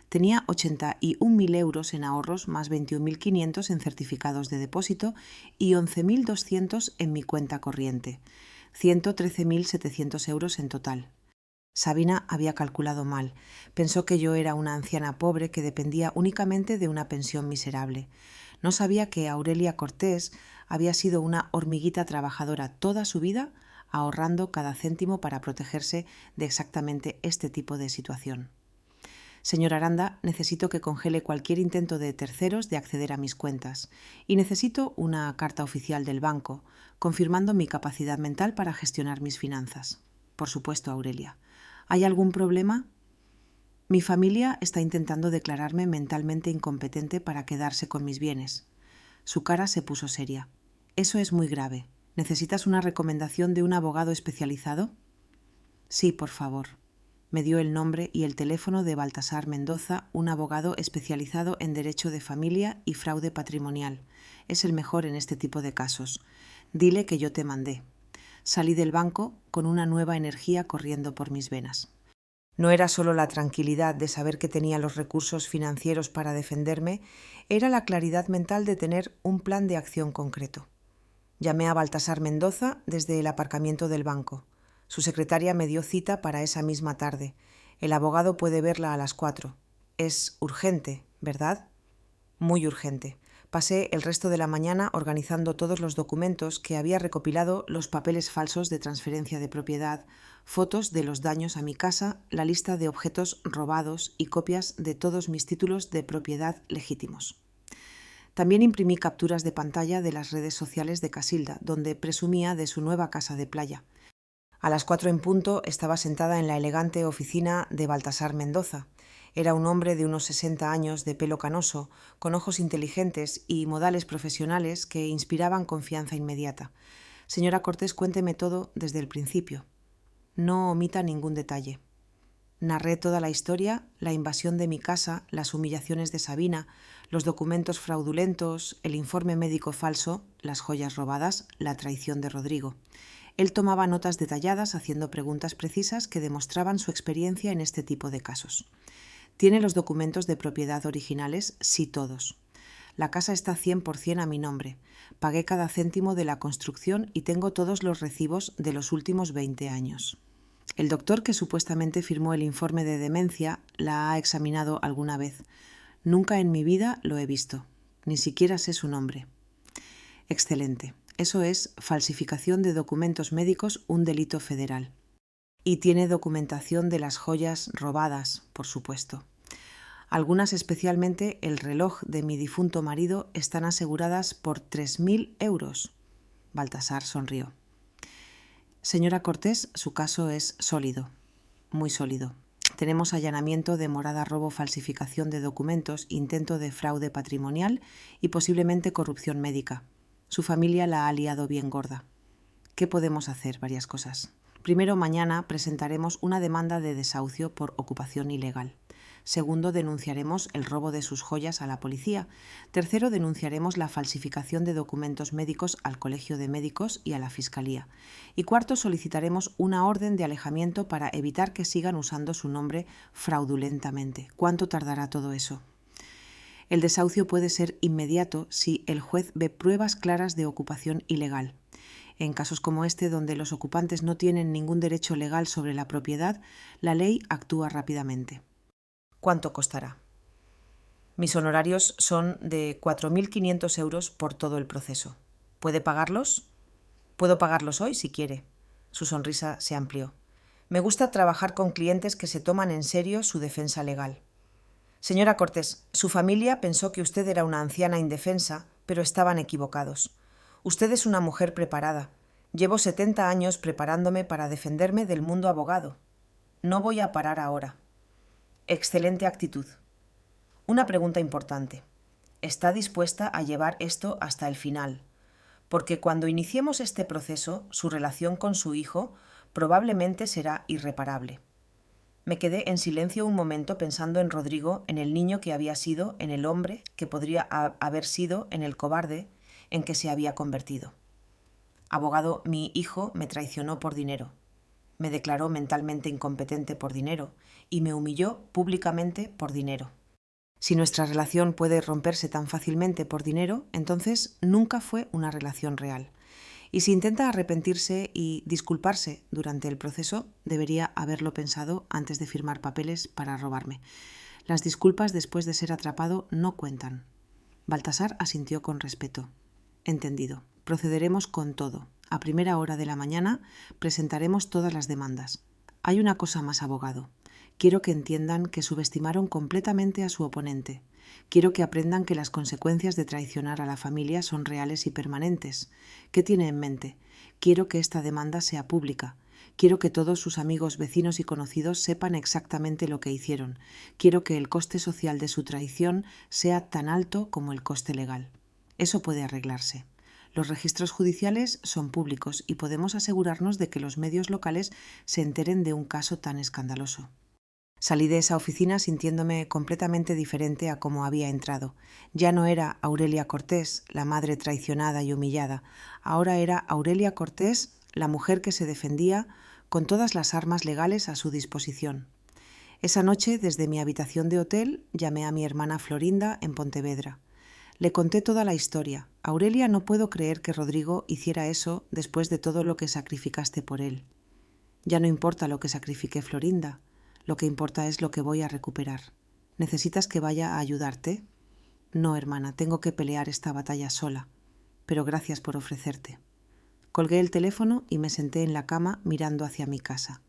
Tenía 81.000 euros en ahorros, más 21.500 en certificados de depósito y 11.200 en mi cuenta corriente. 113.700 euros en total. Sabina había calculado mal. Pensó que yo era una anciana pobre que dependía únicamente de una pensión miserable. No sabía que Aurelia Cortés había sido una hormiguita trabajadora toda su vida ahorrando cada céntimo para protegerse de exactamente este tipo de situación. Señor Aranda, necesito que congele cualquier intento de terceros de acceder a mis cuentas y necesito una carta oficial del banco confirmando mi capacidad mental para gestionar mis finanzas. Por supuesto, Aurelia. ¿Hay algún problema? Mi familia está intentando declararme mentalmente incompetente para quedarse con mis bienes. Su cara se puso seria. Eso es muy grave. ¿Necesitas una recomendación de un abogado especializado? Sí, por favor. Me dio el nombre y el teléfono de Baltasar Mendoza, un abogado especializado en derecho de familia y fraude patrimonial. Es el mejor en este tipo de casos. Dile que yo te mandé. Salí del banco con una nueva energía corriendo por mis venas. No era solo la tranquilidad de saber que tenía los recursos financieros para defenderme, era la claridad mental de tener un plan de acción concreto. Llamé a Baltasar Mendoza desde el aparcamiento del banco. Su secretaria me dio cita para esa misma tarde. El abogado puede verla a las 4. Es urgente, ¿verdad? Muy urgente. Pasé el resto de la mañana organizando todos los documentos que había recopilado, los papeles falsos de transferencia de propiedad, fotos de los daños a mi casa, la lista de objetos robados y copias de todos mis títulos de propiedad legítimos. También imprimí capturas de pantalla de las redes sociales de Casilda, donde presumía de su nueva casa de playa. A las 4 en punto estaba sentada en la elegante oficina de Baltasar Mendoza. Era un hombre de unos 60 años, de pelo canoso, con ojos inteligentes y modales profesionales que inspiraban confianza inmediata. Señora Cortés, cuénteme todo desde el principio. No omita ningún detalle. Narré toda la historia, la invasión de mi casa, las humillaciones de Sabina, los documentos fraudulentos, el informe médico falso, las joyas robadas, la traición de Rodrigo. Él tomaba notas detalladas, haciendo preguntas precisas que demostraban su experiencia en este tipo de casos. ¿Tiene los documentos de propiedad originales? Sí, todos. La casa está 100% a mi nombre. Pagué cada céntimo de la construcción y tengo todos los recibos de los últimos 20 años. El doctor que supuestamente firmó el informe de demencia la ha examinado alguna vez. Nunca en mi vida lo he visto. Ni siquiera sé su nombre. Excelente. Eso es falsificación de documentos médicos, un delito federal. Y tiene documentación de las joyas robadas, por supuesto. Algunas, especialmente el reloj de mi difunto marido, están aseguradas por 3.000 euros. Baltasar sonrió. Señora Cortés, su caso es sólido, muy sólido. Tenemos allanamiento de morada, robo, falsificación de documentos, intento de fraude patrimonial y posiblemente corrupción médica. Su familia la ha liado bien gorda. ¿Qué podemos hacer? Varias cosas. Primero, mañana presentaremos una demanda de desahucio por ocupación ilegal. Segundo, denunciaremos el robo de sus joyas a la policía. Tercero, denunciaremos la falsificación de documentos médicos al Colegio de Médicos y a la Fiscalía. Y cuarto, solicitaremos una orden de alejamiento para evitar que sigan usando su nombre fraudulentamente. ¿Cuánto tardará todo eso? El desahucio puede ser inmediato si el juez ve pruebas claras de ocupación ilegal. En casos como este, donde los ocupantes no tienen ningún derecho legal sobre la propiedad, la ley actúa rápidamente. ¿Cuánto costará? Mis honorarios son de 4.500 euros por todo el proceso. ¿Puede pagarlos? Puedo pagarlos hoy si quiere. Su sonrisa se amplió. Me gusta trabajar con clientes que se toman en serio su defensa legal. Señora Cortés, su familia pensó que usted era una anciana indefensa, pero estaban equivocados. Usted es una mujer preparada. Llevo 70 años preparándome para defenderme del mundo abogado. No voy a parar ahora. Excelente actitud. Una pregunta importante. ¿Está dispuesta a llevar esto hasta el final? Porque cuando iniciemos este proceso, su relación con su hijo probablemente será irreparable. Me quedé en silencio un momento pensando en Rodrigo, en el niño que había sido, en el hombre que podría haber sido, en el cobarde en que se había convertido. Abogado, mi hijo me traicionó por dinero. Me declaró mentalmente incompetente por dinero y me humilló públicamente por dinero. Si nuestra relación puede romperse tan fácilmente por dinero, entonces nunca fue una relación real. Y si intenta arrepentirse y disculparse durante el proceso, debería haberlo pensado antes de firmar papeles para robarme. Las disculpas después de ser atrapado no cuentan. Baltasar asintió con respeto. Entendido. Procederemos con todo. a primera hora de la mañana, presentaremos todas las demandas. Hay una cosa más, abogado. Quiero que entiendan que subestimaron completamente a su oponente. Quiero que aprendan que las consecuencias de traicionar a la familia son reales y permanentes. ¿Qué tiene en mente? Quiero que esta demanda sea pública. Quiero que todos sus amigos, vecinos y conocidos sepan exactamente lo que hicieron. Quiero que el coste social de su traición sea tan alto como el coste legal. Eso puede arreglarse. Los registros judiciales son públicos y podemos asegurarnos de que los medios locales se enteren de un caso tan escandaloso. Salí de esa oficina sintiéndome completamente diferente a como había entrado. Ya no era Aurelia Cortés, la madre traicionada y humillada. Ahora era Aurelia Cortés, la mujer que se defendía con todas las armas legales a su disposición. Esa noche, desde mi habitación de hotel, llamé a mi hermana Florinda en Pontevedra. Le conté toda la historia. Aurelia, no puedo creer que Rodrigo hiciera eso después de todo lo que sacrificaste por él. Ya no importa lo que sacrifique Florinda. Lo que importa es lo que voy a recuperar. ¿Necesitas que vaya a ayudarte? No, hermana, tengo que pelear esta batalla sola. Pero gracias por ofrecerte. Colgué el teléfono y me senté en la cama mirando hacia mi casa.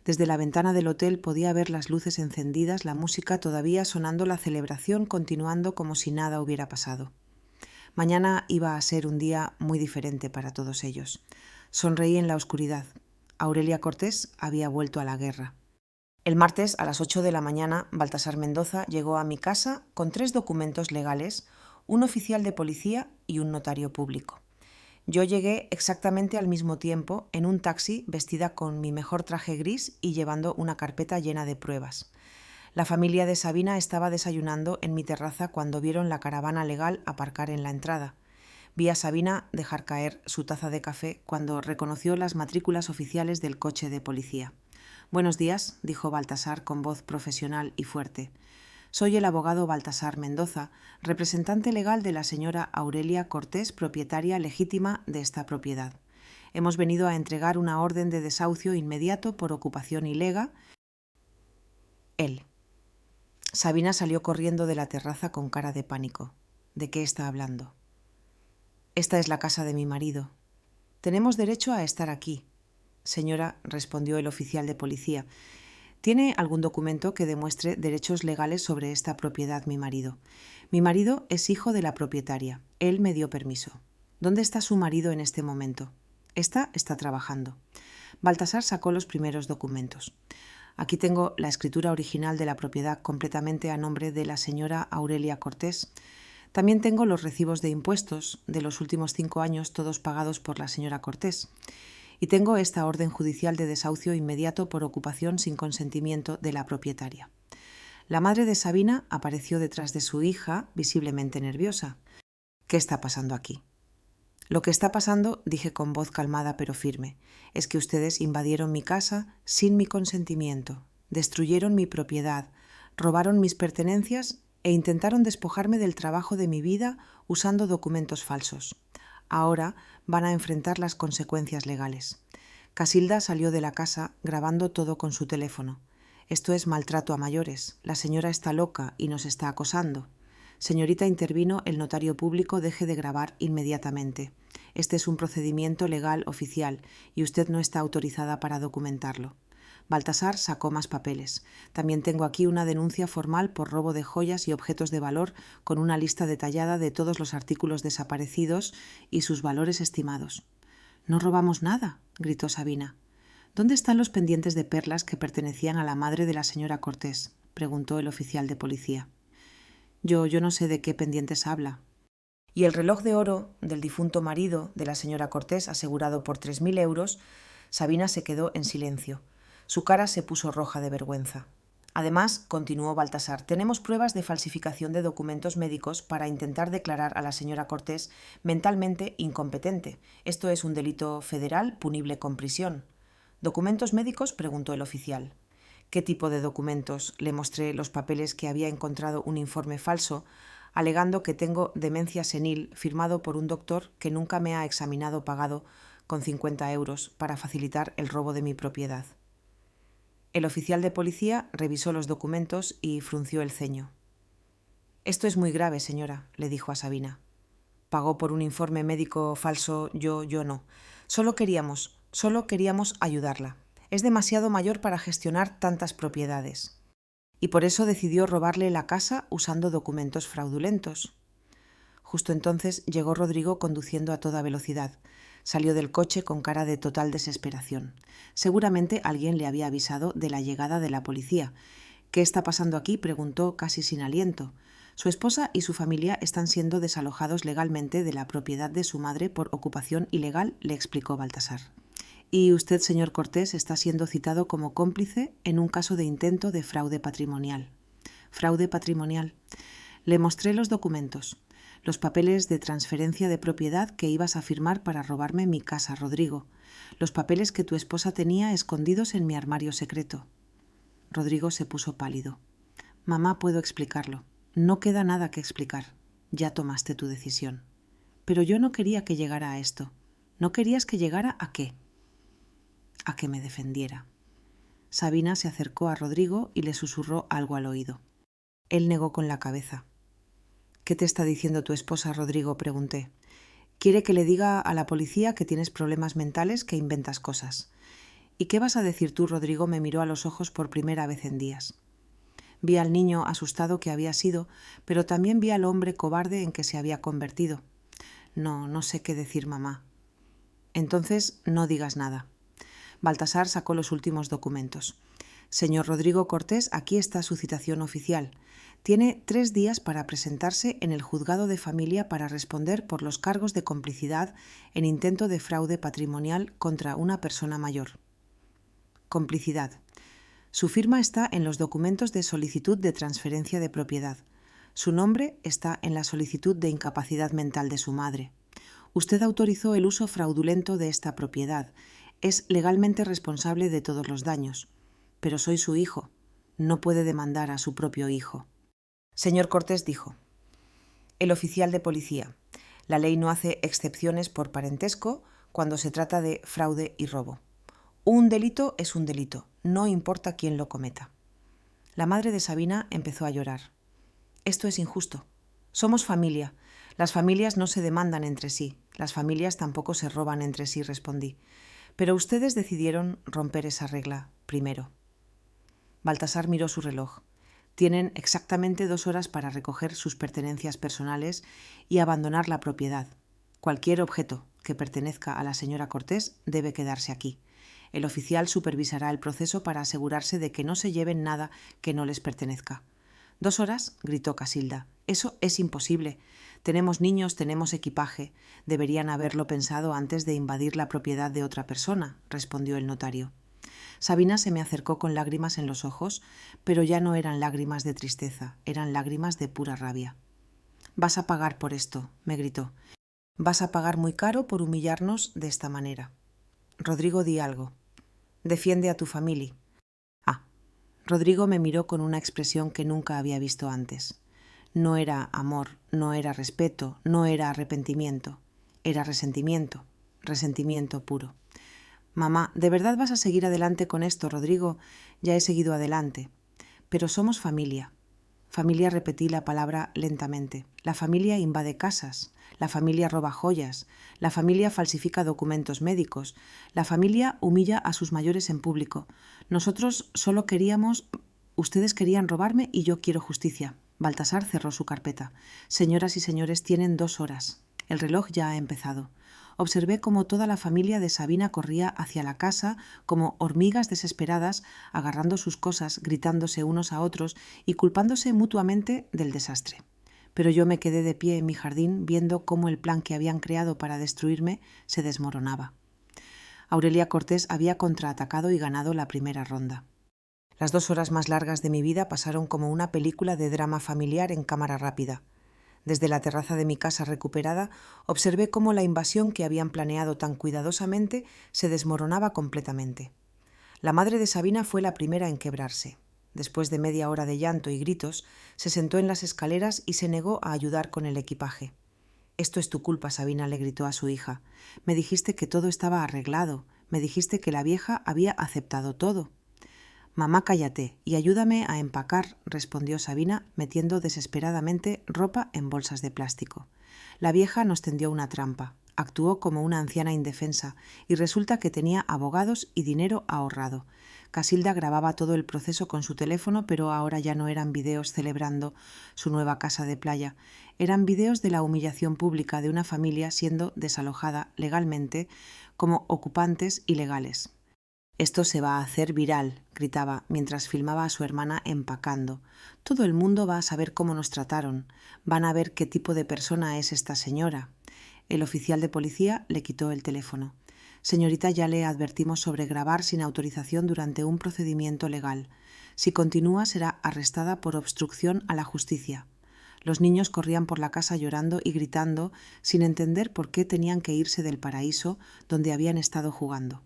Desde la ventana del hotel podía ver las luces encendidas, la música todavía sonando, la celebración continuando como si nada hubiera pasado. Mañana iba a ser un día muy diferente para todos ellos. Sonreí en la oscuridad. Aurelia Cortés había vuelto a la guerra. El martes a las 8 de la mañana, Baltasar Mendoza llegó a mi casa con 3 documentos legales, un oficial de policía y un notario público. Yo llegué exactamente al mismo tiempo en un taxi, vestida con mi mejor traje gris y llevando una carpeta llena de pruebas. La familia de Sabina estaba desayunando en mi terraza cuando vieron la caravana legal aparcar en la entrada. Vi a Sabina dejar caer su taza de café cuando reconoció las matrículas oficiales del coche de policía. «Buenos días», dijo Baltasar con voz profesional y fuerte. «Soy el abogado Baltasar Mendoza, representante legal de la señora Aurelia Cortés, propietaria legítima de esta propiedad. Hemos venido a entregar una orden de desahucio inmediato por ocupación ilegal». Él. Sabina salió corriendo de la terraza con cara de pánico. ¿De qué está hablando? «Esta es la casa de mi marido. Tenemos derecho a estar aquí». «Señora», respondió el oficial de policía, «¿tiene algún documento que demuestre derechos legales sobre esta propiedad mi marido? Mi marido es hijo de la propietaria. Él me dio permiso. ¿Dónde está su marido en este momento?» «Está trabajando». Baltasar sacó los primeros documentos. «Aquí tengo la escritura original de la propiedad completamente a nombre de la señora Aurelia Cortés. También tengo los recibos de impuestos de los últimos 5 años, todos pagados por la señora Cortés. Y tengo esta orden judicial de desahucio inmediato por ocupación sin consentimiento de la propietaria». La madre de Sabina apareció detrás de su hija, visiblemente nerviosa. «¿Qué está pasando aquí?» «Lo que está pasando», dije con voz calmada pero firme, «es que ustedes invadieron mi casa sin mi consentimiento, destruyeron mi propiedad, robaron mis pertenencias e intentaron despojarme del trabajo de mi vida usando documentos falsos. Ahora van a enfrentar las consecuencias legales». Casilda salió de la casa grabando todo con su teléfono. «Esto es maltrato a mayores. La señora está loca y nos está acosando». «Señorita», intervino el notario público, «deje de grabar inmediatamente. Este es un procedimiento legal oficial y usted no está autorizada para documentarlo». Baltasar sacó más papeles. «También tengo aquí una denuncia formal por robo de joyas y objetos de valor con una lista detallada de todos los artículos desaparecidos y sus valores estimados». «No robamos nada», gritó Sabina. «¿Dónde están los pendientes de perlas que pertenecían a la madre de la señora Cortés?», preguntó el oficial de policía. Yo no sé de qué pendientes habla». «¿Y el reloj de oro del difunto marido de la señora Cortés, asegurado por 3.000 euros?» Sabina se quedó en silencio. Su cara se puso roja de vergüenza. «Además», continuó Baltasar, «tenemos pruebas de falsificación de documentos médicos para intentar declarar a la señora Cortés mentalmente incompetente. Esto es un delito federal punible con prisión». «¿Documentos médicos?», preguntó el oficial. «¿Qué tipo de documentos?». Le mostré los papeles que había encontrado un informe falso, alegando que tengo demencia senil, firmado por un doctor que nunca me ha examinado, pagado con 50 euros para facilitar el robo de mi propiedad. El oficial de policía revisó los documentos y frunció el ceño. «Esto es muy grave, señora», le dijo a Sabina. «Pagó por un informe médico falso, yo no. Solo queríamos ayudarla. Es demasiado mayor para gestionar tantas propiedades. Y por eso decidió robarle la casa usando documentos fraudulentos. Justo entonces llegó Rodrigo conduciendo a toda velocidad. Salió del coche con cara de total desesperación. Seguramente alguien le había avisado de la llegada de la policía. «¿Qué está pasando aquí?», preguntó casi sin aliento. Su esposa y su familia están siendo desalojados legalmente de la propiedad de su madre por ocupación ilegal, le explicó Baltasar. Y usted, señor Cortés, está siendo citado como cómplice en un caso de intento de fraude patrimonial. Fraude patrimonial. Le mostré los documentos, los papeles de transferencia de propiedad que ibas a firmar para robarme mi casa, Rodrigo, los papeles que tu esposa tenía escondidos en mi armario secreto. Rodrigo se puso pálido. Mamá, puedo explicarlo. No queda nada que explicar. Ya tomaste tu decisión. Pero yo no quería que llegara a esto. ¿No querías que llegara a qué? A que me defendiera. Sabina se acercó a Rodrigo y le susurró algo al oído. Él negó con la cabeza. ¿Qué te está diciendo tu esposa, Rodrigo?, pregunté. Quiere que le diga a la policía que tienes problemas mentales, que inventas cosas. ¿Y qué vas a decir tú, Rodrigo? Me miró a los ojos por primera vez en días. Vi al niño asustado que había sido, pero también vi al hombre cobarde en que se había convertido. No sé qué decir, mamá. Entonces no digas nada. Baltasar sacó los últimos documentos. Señor Rodrigo Cortés, aquí está su citación oficial. Tiene 3 días para presentarse en el juzgado de familia para responder por los cargos de complicidad en intento de fraude patrimonial contra una persona mayor. Complicidad. Su firma está en los documentos de solicitud de transferencia de propiedad. Su nombre está en la solicitud de incapacidad mental de su madre. Usted autorizó el uso fraudulento de esta propiedad. Es legalmente responsable de todos los daños. Pero soy su hijo. No puede demandar a su propio hijo. Señor Cortés dijo: el oficial de policía. La ley no hace excepciones por parentesco cuando se trata de fraude y robo. Un delito es un delito, no importa quién lo cometa. La madre de Sabina empezó a llorar. Esto es injusto. Somos familia. Las familias no se demandan entre sí. Las familias tampoco se roban entre sí, respondí. Pero ustedes decidieron romper esa regla primero. Baltasar miró su reloj. Tienen exactamente 2 horas para recoger sus pertenencias personales y abandonar la propiedad. Cualquier objeto que pertenezca a la señora Cortés debe quedarse aquí. El oficial supervisará el proceso para asegurarse de que no se lleven nada que no les pertenezca. 2 horas, gritó Casilda. Eso es imposible. Tenemos niños, tenemos equipaje. Deberían haberlo pensado antes de invadir la propiedad de otra persona, respondió el notario. Sabina se me acercó con lágrimas en los ojos, pero ya no eran lágrimas de tristeza, eran lágrimas de pura rabia. «Vas a pagar por esto», me gritó. «Vas a pagar muy caro por humillarnos de esta manera». Rodrigo, di algo. «Defiende a tu familia». «Ah». Rodrigo me miró con una expresión que nunca había visto antes. No era amor, no era respeto, no era arrepentimiento. Era resentimiento, resentimiento puro. «Mamá, ¿de verdad vas a seguir adelante con esto, Rodrigo?» «Ya he seguido adelante. Pero somos familia». Familia, repetí la palabra lentamente. La familia invade casas. La familia roba joyas. La familia falsifica documentos médicos. La familia humilla a sus mayores en público. Nosotros solo queríamos... Ustedes querían robarme y yo quiero justicia. Baltasar cerró su carpeta. Señoras y señores, tienen 2 horas. El reloj ya ha empezado. Observé cómo toda la familia de Sabina corría hacia la casa como hormigas desesperadas, agarrando sus cosas, gritándose unos a otros y culpándose mutuamente del desastre. Pero yo me quedé de pie en mi jardín viendo cómo el plan que habían creado para destruirme se desmoronaba. Aurelia Cortés había contraatacado y ganado la primera ronda. Las 2 horas más largas de mi vida pasaron como una película de drama familiar en cámara rápida. Desde la terraza de mi casa recuperada, observé cómo la invasión que habían planeado tan cuidadosamente se desmoronaba completamente. La madre de Sabina fue la primera en quebrarse. Después de media hora de llanto y gritos, se sentó en las escaleras y se negó a ayudar con el equipaje. «Esto es tu culpa», Sabina le gritó a su hija. «Me dijiste que todo estaba arreglado. Me dijiste que la vieja había aceptado todo». «Mamá, cállate y ayúdame a empacar», respondió Sabina, metiendo desesperadamente ropa en bolsas de plástico. «La vieja nos tendió una trampa. Actuó como una anciana indefensa y resulta que tenía abogados y dinero ahorrado. Casilda grababa todo el proceso con su teléfono, pero ahora ya no eran videos celebrando su nueva casa de playa. Eran videos de la humillación pública de una familia siendo desalojada legalmente como ocupantes ilegales. «Esto se va a hacer viral», gritaba mientras filmaba a su hermana empacando. «Todo el mundo va a saber cómo nos trataron. Van a ver qué tipo de persona es esta señora». El oficial de policía le quitó el teléfono. «Señorita, ya le advertimos sobre grabar sin autorización durante un procedimiento legal. Si continúa, será arrestada por obstrucción a la justicia». Los niños corrían por la casa llorando y gritando sin entender por qué tenían que irse del paraíso donde habían estado jugando.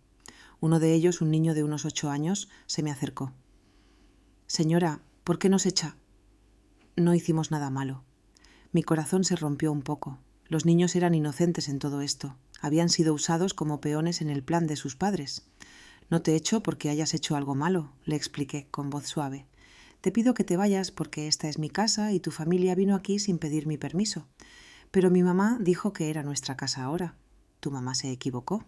Uno de ellos, un niño de unos 8 años, se me acercó. «Señora, ¿por qué nos echa?» «No hicimos nada malo». Mi corazón se rompió un poco. Los niños eran inocentes en todo esto. Habían sido usados como peones en el plan de sus padres. «No te echo porque hayas hecho algo malo», le expliqué con voz suave. «Te pido que te vayas porque esta es mi casa y tu familia vino aquí sin pedir mi permiso. Pero mi mamá dijo que era nuestra casa ahora. Tu mamá se equivocó».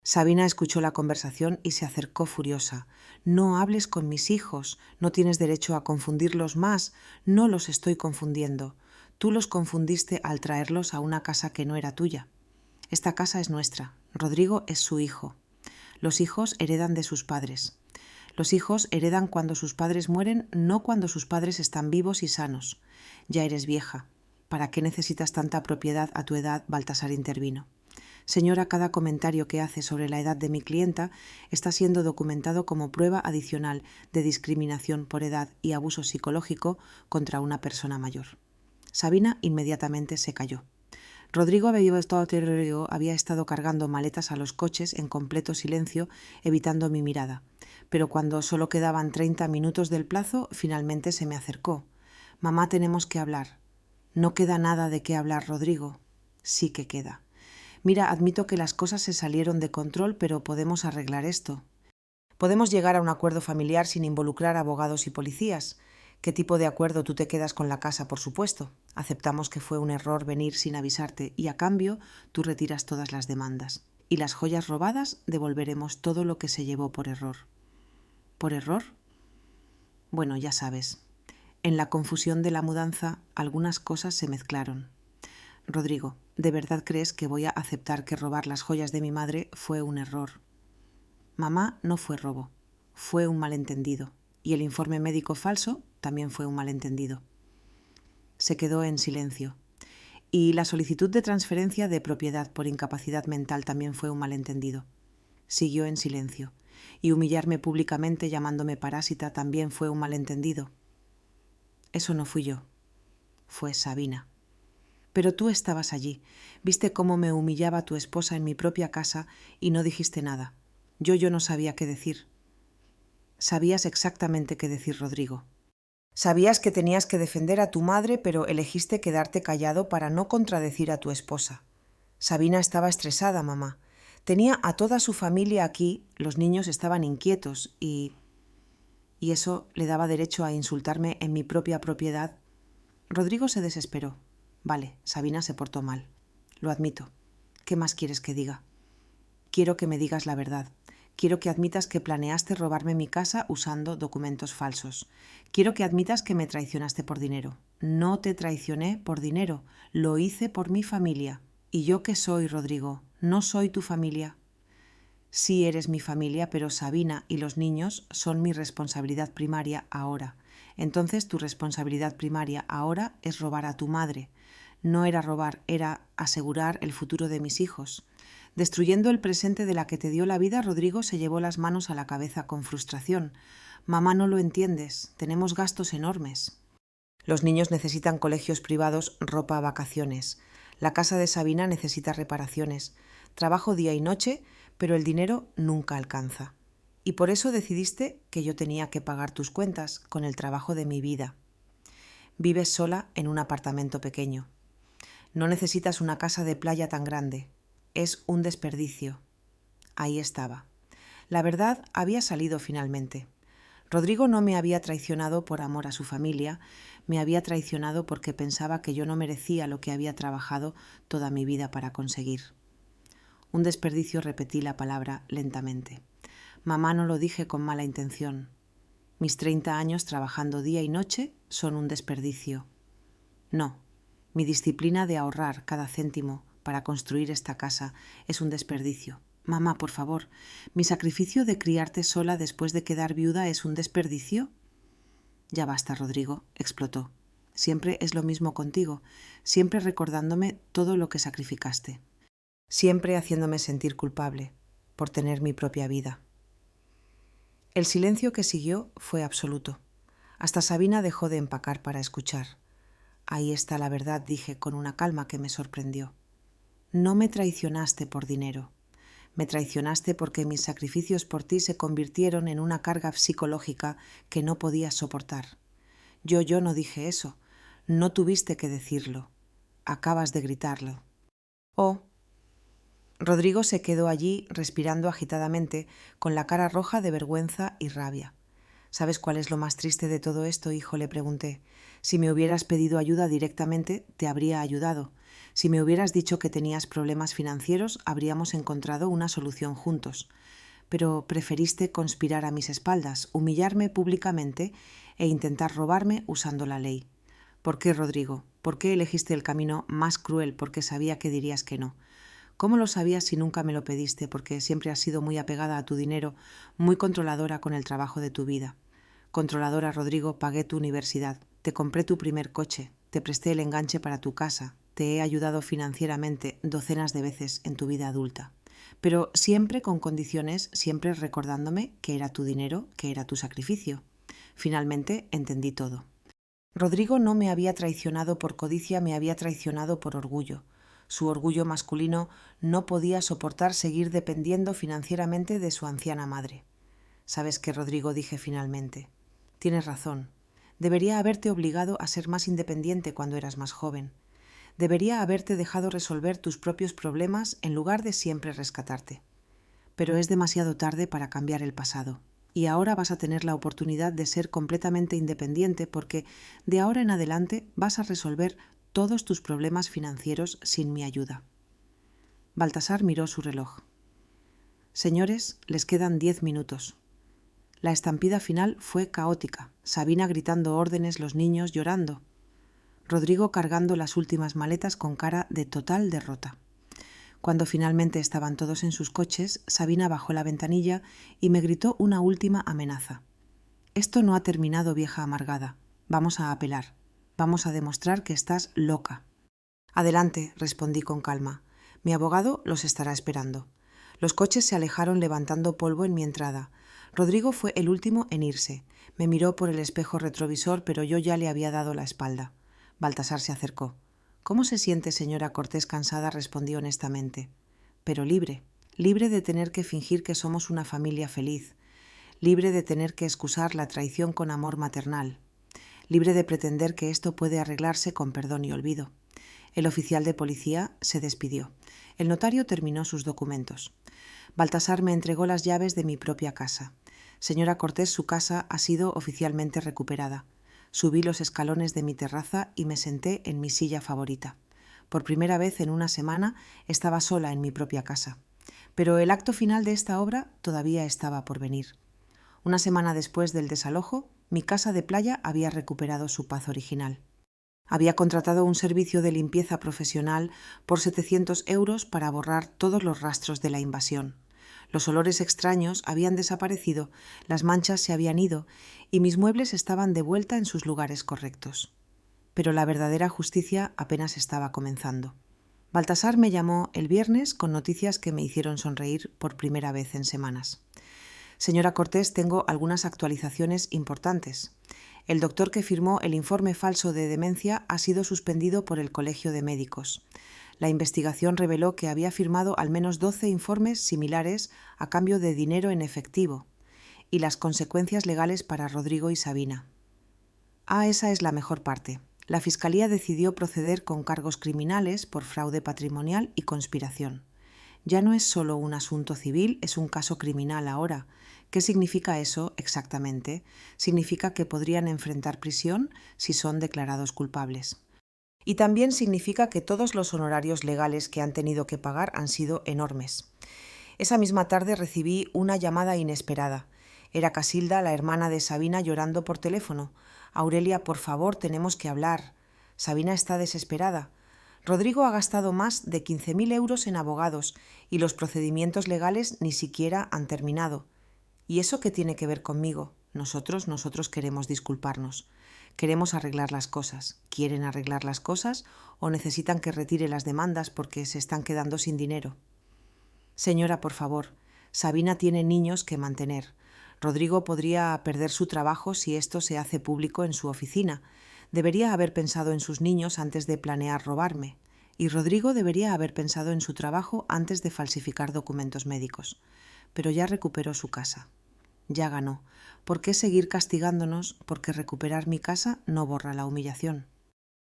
Sabina escuchó la conversación y se acercó furiosa. «No hables con mis hijos, no tienes derecho a confundirlos más, no los estoy confundiendo. Tú los confundiste al traerlos a una casa que no era tuya. Esta casa es nuestra, Rodrigo es su hijo. Los hijos heredan de sus padres. Los hijos heredan cuando sus padres mueren, no cuando sus padres están vivos y sanos. Ya eres vieja. ¿Para qué necesitas tanta propiedad a tu edad?», Baltasar intervino. «Señora, cada comentario que hace sobre la edad de mi clienta está siendo documentado como prueba adicional de discriminación por edad y abuso psicológico contra una persona mayor». Sabina inmediatamente se calló. Rodrigo había estado cargando maletas a los coches en completo silencio, evitando mi mirada. Pero cuando solo quedaban 30 minutos del plazo, finalmente se me acercó. «Mamá, tenemos que hablar». «No queda nada de qué hablar, Rodrigo». «Sí que queda. Mira, admito que las cosas se salieron de control, pero podemos arreglar esto. Podemos llegar a un acuerdo familiar sin involucrar abogados y policías. ¿Qué tipo de acuerdo? Tú te quedas con la casa, por supuesto. Aceptamos que fue un error venir sin avisarte y a cambio tú retiras todas las demandas. Y las joyas robadas devolveremos todo lo que se llevó por error». ¿Por error? Bueno, ya sabes. En la confusión de la mudanza, algunas cosas se mezclaron. «Rodrigo, ¿de verdad crees que voy a aceptar que robar las joyas de mi madre fue un error?» «Mamá, no fue robo. Fue un malentendido. Y el informe médico falso también fue un malentendido». Se quedó en silencio. «Y la solicitud de transferencia de propiedad por incapacidad mental también fue un malentendido». Siguió en silencio. «Y humillarme públicamente llamándome parásita también fue un malentendido». «Eso no fui yo. Fue Sabina». «Pero tú estabas allí. Viste cómo me humillaba tu esposa en mi propia casa y no dijiste nada. Yo no sabía qué decir». «Sabías exactamente qué decir, Rodrigo. Sabías que tenías que defender a tu madre, pero elegiste quedarte callado para no contradecir a tu esposa. Sabina estaba estresada, mamá. Tenía a toda su familia aquí, los niños estaban inquietos y eso le daba derecho a insultarme en mi propia propiedad». Rodrigo se desesperó. «Vale, Sabina se portó mal. Lo admito. ¿Qué más quieres que diga? Quiero que me digas la verdad. Quiero que admitas que planeaste robarme mi casa usando documentos falsos. Quiero que admitas que me traicionaste por dinero». «No te traicioné por dinero. Lo hice por mi familia». «¿Y yo qué soy, Rodrigo? ¿No soy tu familia?» «Sí eres mi familia, pero Sabina y los niños son mi responsabilidad primaria ahora. Entonces tu responsabilidad primaria ahora es robar a tu madre». «No era robar, era asegurar el futuro de mis hijos». Destruyendo el presente de la que te dio la vida, Rodrigo se llevó las manos a la cabeza con frustración. «Mamá, no lo entiendes. Tenemos gastos enormes. Los niños necesitan colegios privados, ropa, vacaciones. La casa de Sabina necesita reparaciones. Trabajo día y noche, pero el dinero nunca alcanza. Y por eso decidiste que yo tenía que pagar tus cuentas con el trabajo de mi vida. Vives sola en un apartamento pequeño. No necesitas una casa de playa tan grande. Es un desperdicio». Ahí estaba. La verdad había salido finalmente. Rodrigo no me había traicionado por amor a su familia, me había traicionado porque pensaba que yo no merecía lo que había trabajado toda mi vida para conseguir. Un desperdicio, repetí la palabra lentamente. Mamá, no lo dije con mala intención. Mis 30 años trabajando día y noche son un desperdicio. No, mi disciplina de ahorrar cada céntimo para construir esta casa es un desperdicio. Mamá, por favor, ¿mi sacrificio de criarte sola después de quedar viuda es un desperdicio? Ya basta, Rodrigo, explotó. Siempre es lo mismo contigo, siempre recordándome todo lo que sacrificaste, siempre haciéndome sentir culpable por tener mi propia vida. El silencio que siguió fue absoluto. Hasta Sabina dejó de empacar para escuchar. Ahí está la verdad, dije con una calma que me sorprendió. No me traicionaste por dinero. Me traicionaste porque mis sacrificios por ti se convirtieron en una carga psicológica que no podías soportar. Yo no dije eso. No tuviste que decirlo. Acabas de gritarlo. Oh. Rodrigo se quedó allí respirando agitadamente, con la cara roja de vergüenza y rabia. ¿Sabes cuál es lo más triste de todo esto, hijo?, le pregunté. Si me hubieras pedido ayuda directamente, te habría ayudado. Si me hubieras dicho que tenías problemas financieros, habríamos encontrado una solución juntos. Pero preferiste conspirar a mis espaldas, humillarme públicamente e intentar robarme usando la ley. ¿Por qué, Rodrigo? ¿Por qué elegiste el camino más cruel porque sabía que dirías que no? ¿Cómo lo sabías si nunca me lo pediste? Porque siempre has sido muy apegada a tu dinero, muy controladora con el trabajo de tu vida. Controladora, Rodrigo, pagué tu universidad, te compré tu primer coche, te presté el enganche para tu casa, te he ayudado financieramente docenas de veces en tu vida adulta. Pero siempre con condiciones, siempre recordándome que era tu dinero, que era tu sacrificio. Finalmente entendí todo. Rodrigo no me había traicionado por codicia, me había traicionado por orgullo. Su orgullo masculino no podía soportar seguir dependiendo financieramente de su anciana madre. ¿Sabes qué, Rodrigo?, dije finalmente. Tienes razón. Debería haberte obligado a ser más independiente cuando eras más joven. Debería haberte dejado resolver tus propios problemas en lugar de siempre rescatarte. Pero es demasiado tarde para cambiar el pasado. Y ahora vas a tener la oportunidad de ser completamente independiente porque de ahora en adelante vas a resolver todos tus problemas financieros sin mi ayuda. Baltasar miró su reloj. Señores, les quedan 10 minutos. La estampida final fue caótica. Sabina gritando órdenes, los niños llorando. Rodrigo cargando las últimas maletas con cara de total derrota. Cuando finalmente estaban todos en sus coches, Sabina bajó la ventanilla y me gritó una última amenaza. Esto no ha terminado, vieja amargada. Vamos a apelar. Vamos a demostrar que estás loca. Adelante, respondí con calma. Mi abogado los estará esperando. Los coches se alejaron levantando polvo en mi entrada. Rodrigo fue el último en irse. Me miró por el espejo retrovisor, pero yo ya le había dado la espalda. Baltasar se acercó. «¿Cómo se siente, señora Cortés?» Cansada, respondí honestamente. «Pero libre, libre de tener que fingir que somos una familia feliz, libre de tener que excusar la traición con amor maternal, libre de pretender que esto puede arreglarse con perdón y olvido». El oficial de policía se despidió. El notario terminó sus documentos. Baltasar me entregó las llaves de mi propia casa. Señora Cortés, su casa ha sido oficialmente recuperada. Subí los escalones de mi terraza y me senté en mi silla favorita. Por primera vez en una semana estaba sola en mi propia casa. Pero el acto final de esta obra todavía estaba por venir. Una semana después del desalojo, mi casa de playa había recuperado su paz original. Había contratado un servicio de limpieza profesional por 700 € para borrar todos los rastros de la invasión. Los olores extraños habían desaparecido, las manchas se habían ido y mis muebles estaban de vuelta en sus lugares correctos. Pero la verdadera justicia apenas estaba comenzando. Baltasar me llamó el viernes con noticias que me hicieron sonreír por primera vez en semanas. Señora Cortés, tengo algunas actualizaciones importantes. El doctor que firmó el informe falso de demencia ha sido suspendido por el Colegio de Médicos. La investigación reveló que había firmado al menos 12 informes similares a cambio de dinero en efectivo, y las consecuencias legales para Rodrigo y Sabina. Esa es la mejor parte. La Fiscalía decidió proceder con cargos criminales por fraude patrimonial y conspiración. Ya no es solo un asunto civil, es un caso criminal ahora. ¿Qué significa eso exactamente? Significa que podrían enfrentar prisión si son declarados culpables. Y también significa que todos los honorarios legales que han tenido que pagar han sido enormes. Esa misma tarde recibí una llamada inesperada. Era Casilda, la hermana de Sabina, llorando por teléfono. «Aurelia, por favor, tenemos que hablar. Sabina está desesperada. Rodrigo ha gastado más de 15.000 euros en abogados y los procedimientos legales ni siquiera han terminado. ¿Y eso qué tiene que ver conmigo? Nosotros queremos disculparnos. Queremos arreglar las cosas. ¿Quieren arreglar las cosas o necesitan que retire las demandas porque se están quedando sin dinero? Señora, por favor, Sabina tiene niños que mantener. Rodrigo podría perder su trabajo si esto se hace público en su oficina. Debería haber pensado en sus niños antes de planear robarme. Y Rodrigo debería haber pensado en su trabajo antes de falsificar documentos médicos. Pero ya recuperó su casa. Ya ganó. ¿Por qué seguir castigándonos? Porque recuperar mi casa no borra la humillación.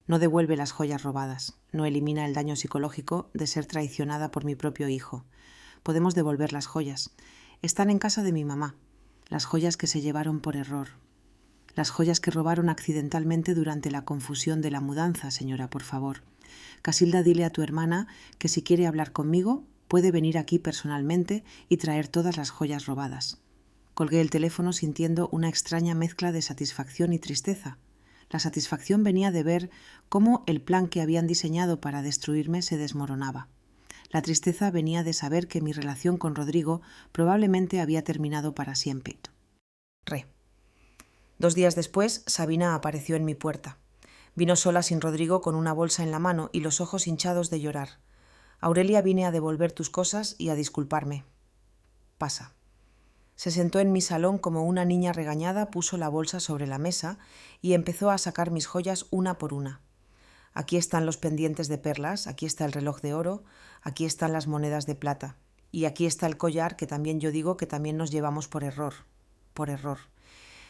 No devuelve las joyas robadas. No elimina el daño psicológico de ser traicionada por mi propio hijo. Podemos devolver las joyas. Están en casa de mi mamá. Las joyas que se llevaron por error. Las joyas que robaron accidentalmente durante la confusión de la mudanza, señora, por favor. Casilda, dile a tu hermana que si quiere hablar conmigo, puede venir aquí personalmente y traer todas las joyas robadas. Colgué el teléfono sintiendo una extraña mezcla de satisfacción y tristeza. La satisfacción venía de ver cómo el plan que habían diseñado para destruirme se desmoronaba. La tristeza venía de saber que mi relación con Rodrigo probablemente había terminado para siempre. 2 días después, Sabina apareció en mi puerta. Vino sola sin Rodrigo con una bolsa en la mano y los ojos hinchados de llorar. «Aurelia, vine a devolver tus cosas y a disculparme». «Pasa». Se sentó en mi salón como una niña regañada, puso la bolsa sobre la mesa y empezó a sacar mis joyas una por una. Aquí están los pendientes de perlas, aquí está el reloj de oro, aquí están las monedas de plata. Y aquí está el collar que también yo digo que también nos llevamos por error. Por error.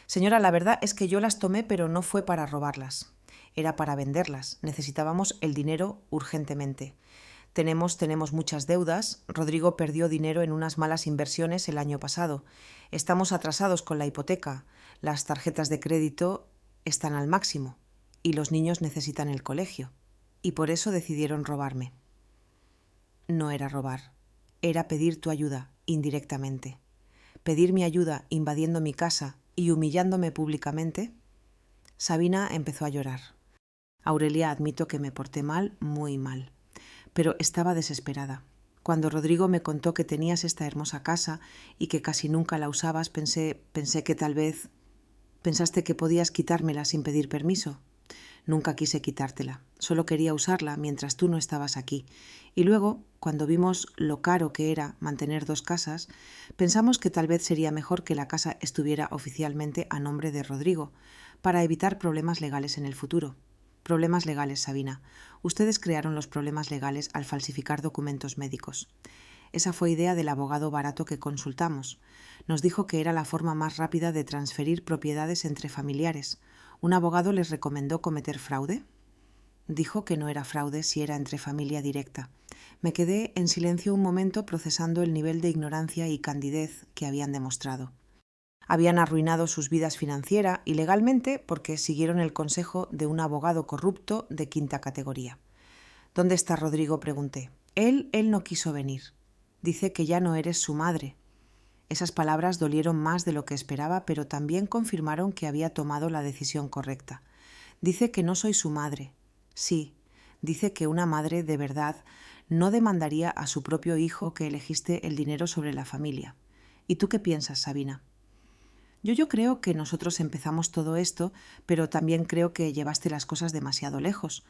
Señora, la verdad es que yo las tomé, pero no fue para robarlas. Era para venderlas. Necesitábamos el dinero urgentemente. Tenemos muchas deudas. Rodrigo perdió dinero en unas malas inversiones el año pasado. Estamos atrasados con la hipoteca. Las tarjetas de crédito están al máximo. Y los niños necesitan el colegio. Y por eso decidieron robarme. No era robar. Era pedir tu ayuda, indirectamente. Pedir mi ayuda invadiendo mi casa y humillándome públicamente. Sabina empezó a llorar. Aurelia, admito que me porté mal, muy mal. Pero estaba desesperada. Cuando Rodrigo me contó que tenías esta hermosa casa y que casi nunca la usabas, pensé que tal vez... ¿Pensaste que podías quitármela sin pedir permiso? Nunca quise quitártela. Solo quería usarla mientras tú no estabas aquí. Y luego, cuando vimos lo caro que era mantener 2 casas, pensamos que tal vez sería mejor que la casa estuviera oficialmente a nombre de Rodrigo, para evitar problemas legales en el futuro. Problemas legales, Sabina. Ustedes crearon los problemas legales al falsificar documentos médicos. Esa fue idea del abogado barato que consultamos. Nos dijo que era la forma más rápida de transferir propiedades entre familiares. ¿Un abogado les recomendó cometer fraude? Dijo que no era fraude si era entre familia directa. Me quedé en silencio un momento procesando el nivel de ignorancia y candidez que habían demostrado. Habían arruinado sus vidas financiera y legalmente porque siguieron el consejo de un abogado corrupto de 5ª categoría. ¿Dónde está Rodrigo?, pregunté. Él no quiso venir. Dice que ya no eres su madre. Esas palabras dolieron más de lo que esperaba, pero también confirmaron que había tomado la decisión correcta. Dice que no soy su madre. Sí, dice que una madre de verdad no demandaría a su propio hijo que elegiste el dinero sobre la familia. ¿Y tú qué piensas, Sabina? Yo creo que nosotros empezamos todo esto, pero también creo que llevaste las cosas demasiado lejos.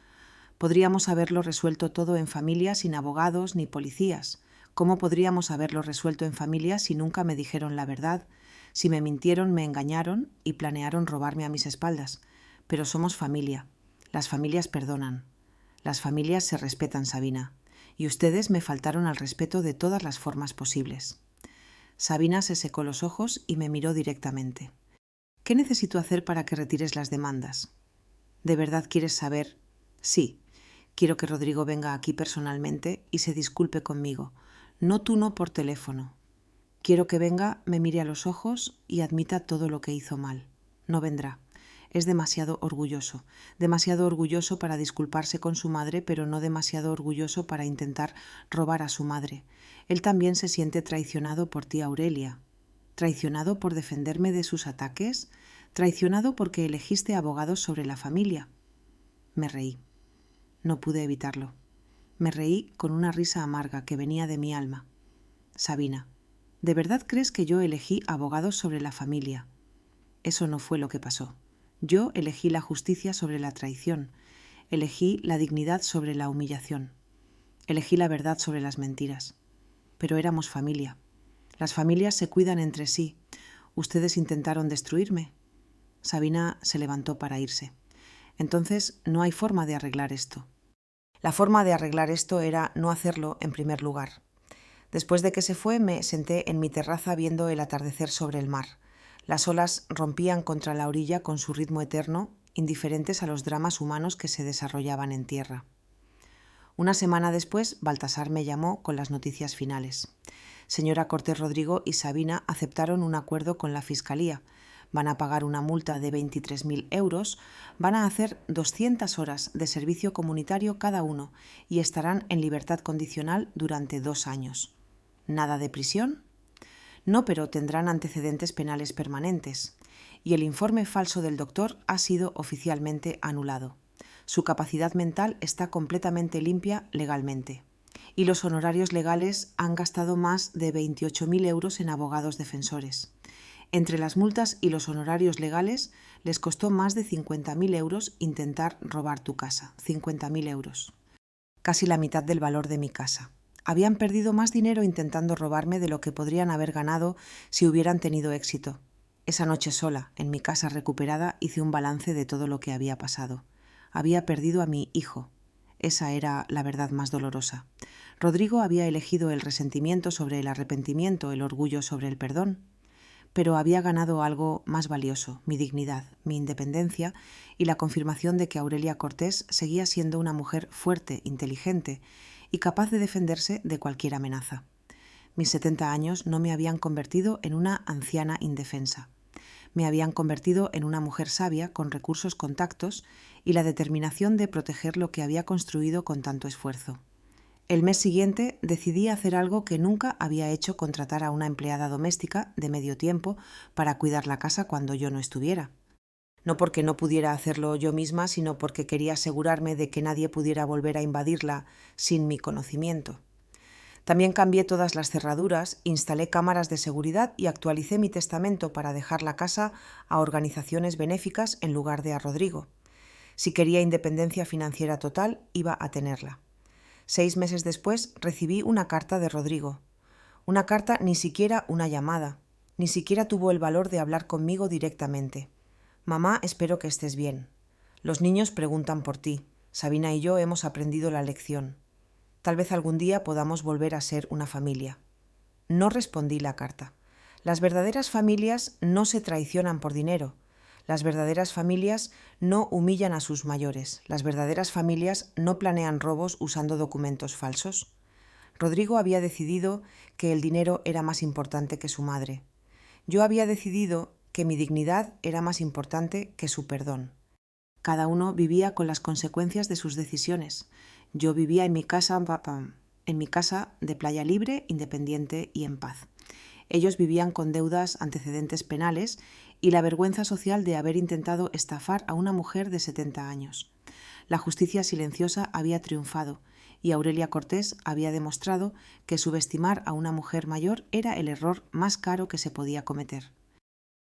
Podríamos haberlo resuelto todo en familia sin abogados ni policías. ¿Cómo podríamos haberlo resuelto en familia si nunca me dijeron la verdad? Si me mintieron, me engañaron y planearon robarme a mis espaldas. Pero somos familia. Las familias perdonan. Las familias se respetan, Sabina. Y ustedes me faltaron al respeto de todas las formas posibles. Sabina se secó los ojos y me miró directamente. ¿Qué necesito hacer para que retires las demandas? ¿De verdad quieres saber? Sí. Quiero que Rodrigo venga aquí personalmente y se disculpe conmigo. No por teléfono. Quiero que venga, me mire a los ojos y admita todo lo que hizo mal. No vendrá. Es demasiado orgulloso para disculparse con su madre, pero no demasiado orgulloso para intentar robar a su madre. Él también se siente traicionado por ti, Aurelia. ¿Traicionado por defenderme de sus ataques? ¿Traicionado porque elegiste abogados sobre la familia? Me reí. No pude evitarlo. Me reí con una risa amarga que venía de mi alma. Sabina, ¿de verdad crees que yo elegí abogados sobre la familia? Eso no fue lo que pasó. Yo elegí la justicia sobre la traición. Elegí la dignidad sobre la humillación. Elegí la verdad sobre las mentiras. Pero éramos familia. Las familias se cuidan entre sí. Ustedes intentaron destruirme. Sabina se levantó para irse. Entonces no hay forma de arreglar esto. La forma de arreglar esto era no hacerlo en primer lugar. Después de que se fue, me senté en mi terraza viendo el atardecer sobre el mar. Las olas rompían contra la orilla con su ritmo eterno, indiferentes a los dramas humanos que se desarrollaban en tierra. Una semana después, Baltasar me llamó con las noticias finales. Señora Cortés Rodrigo y Sabina aceptaron un acuerdo con la Fiscalía. Van a pagar una multa de 23.000 euros, van a hacer 200 horas de servicio comunitario cada uno y estarán en libertad condicional durante 2 años. ¿Nada de prisión? No, pero tendrán antecedentes penales permanentes. Y el informe falso del doctor ha sido oficialmente anulado. Su capacidad mental está completamente limpia legalmente. Y los honorarios legales han gastado más de 28.000 euros en abogados defensores. Entre las multas y los honorarios legales les costó más de 50.000 euros intentar robar tu casa. 50.000 euros. Casi la mitad del valor de mi casa. Habían perdido más dinero intentando robarme de lo que podrían haber ganado si hubieran tenido éxito. Esa noche sola, en mi casa recuperada, hice un balance de todo lo que había pasado. Había perdido a mi hijo. Esa era la verdad más dolorosa. Rodrigo había elegido el resentimiento sobre el arrepentimiento, el orgullo sobre el perdón. Pero había ganado algo más valioso, mi dignidad, mi independencia y la confirmación de que Aurelia Cortés seguía siendo una mujer fuerte, inteligente y capaz de defenderse de cualquier amenaza. Mis 70 años no me habían convertido en una anciana indefensa. Me habían convertido en una mujer sabia con recursos, contactos y la determinación de proteger lo que había construido con tanto esfuerzo. El mes siguiente decidí hacer algo que nunca había hecho: contratar a una empleada doméstica de medio tiempo para cuidar la casa cuando yo no estuviera. No porque no pudiera hacerlo yo misma, sino porque quería asegurarme de que nadie pudiera volver a invadirla sin mi conocimiento. También cambié todas las cerraduras, instalé cámaras de seguridad y actualicé mi testamento para dejar la casa a organizaciones benéficas en lugar de a Rodrigo. Si quería independencia financiera total, iba a tenerla. 6 meses después recibí una carta de Rodrigo. Una carta, ni siquiera una llamada. Ni siquiera tuvo el valor de hablar conmigo directamente. Mamá, espero que estés bien. Los niños preguntan por ti. Sabina y yo hemos aprendido la lección. Tal vez algún día podamos volver a ser una familia. No respondí la carta. Las verdaderas familias no se traicionan por dinero. Las verdaderas familias no humillan a sus mayores. Las verdaderas familias no planean robos usando documentos falsos. Rodrigo había decidido que el dinero era más importante que su madre. Yo había decidido que mi dignidad era más importante que su perdón. Cada uno vivía con las consecuencias de sus decisiones. Yo vivía en mi casa de playa libre, independiente y en paz. Ellos vivían con deudas, antecedentes penales y la vergüenza social de haber intentado estafar a una mujer de 70 años. La justicia silenciosa había triunfado y Aurelia Cortés había demostrado que subestimar a una mujer mayor era el error más caro que se podía cometer.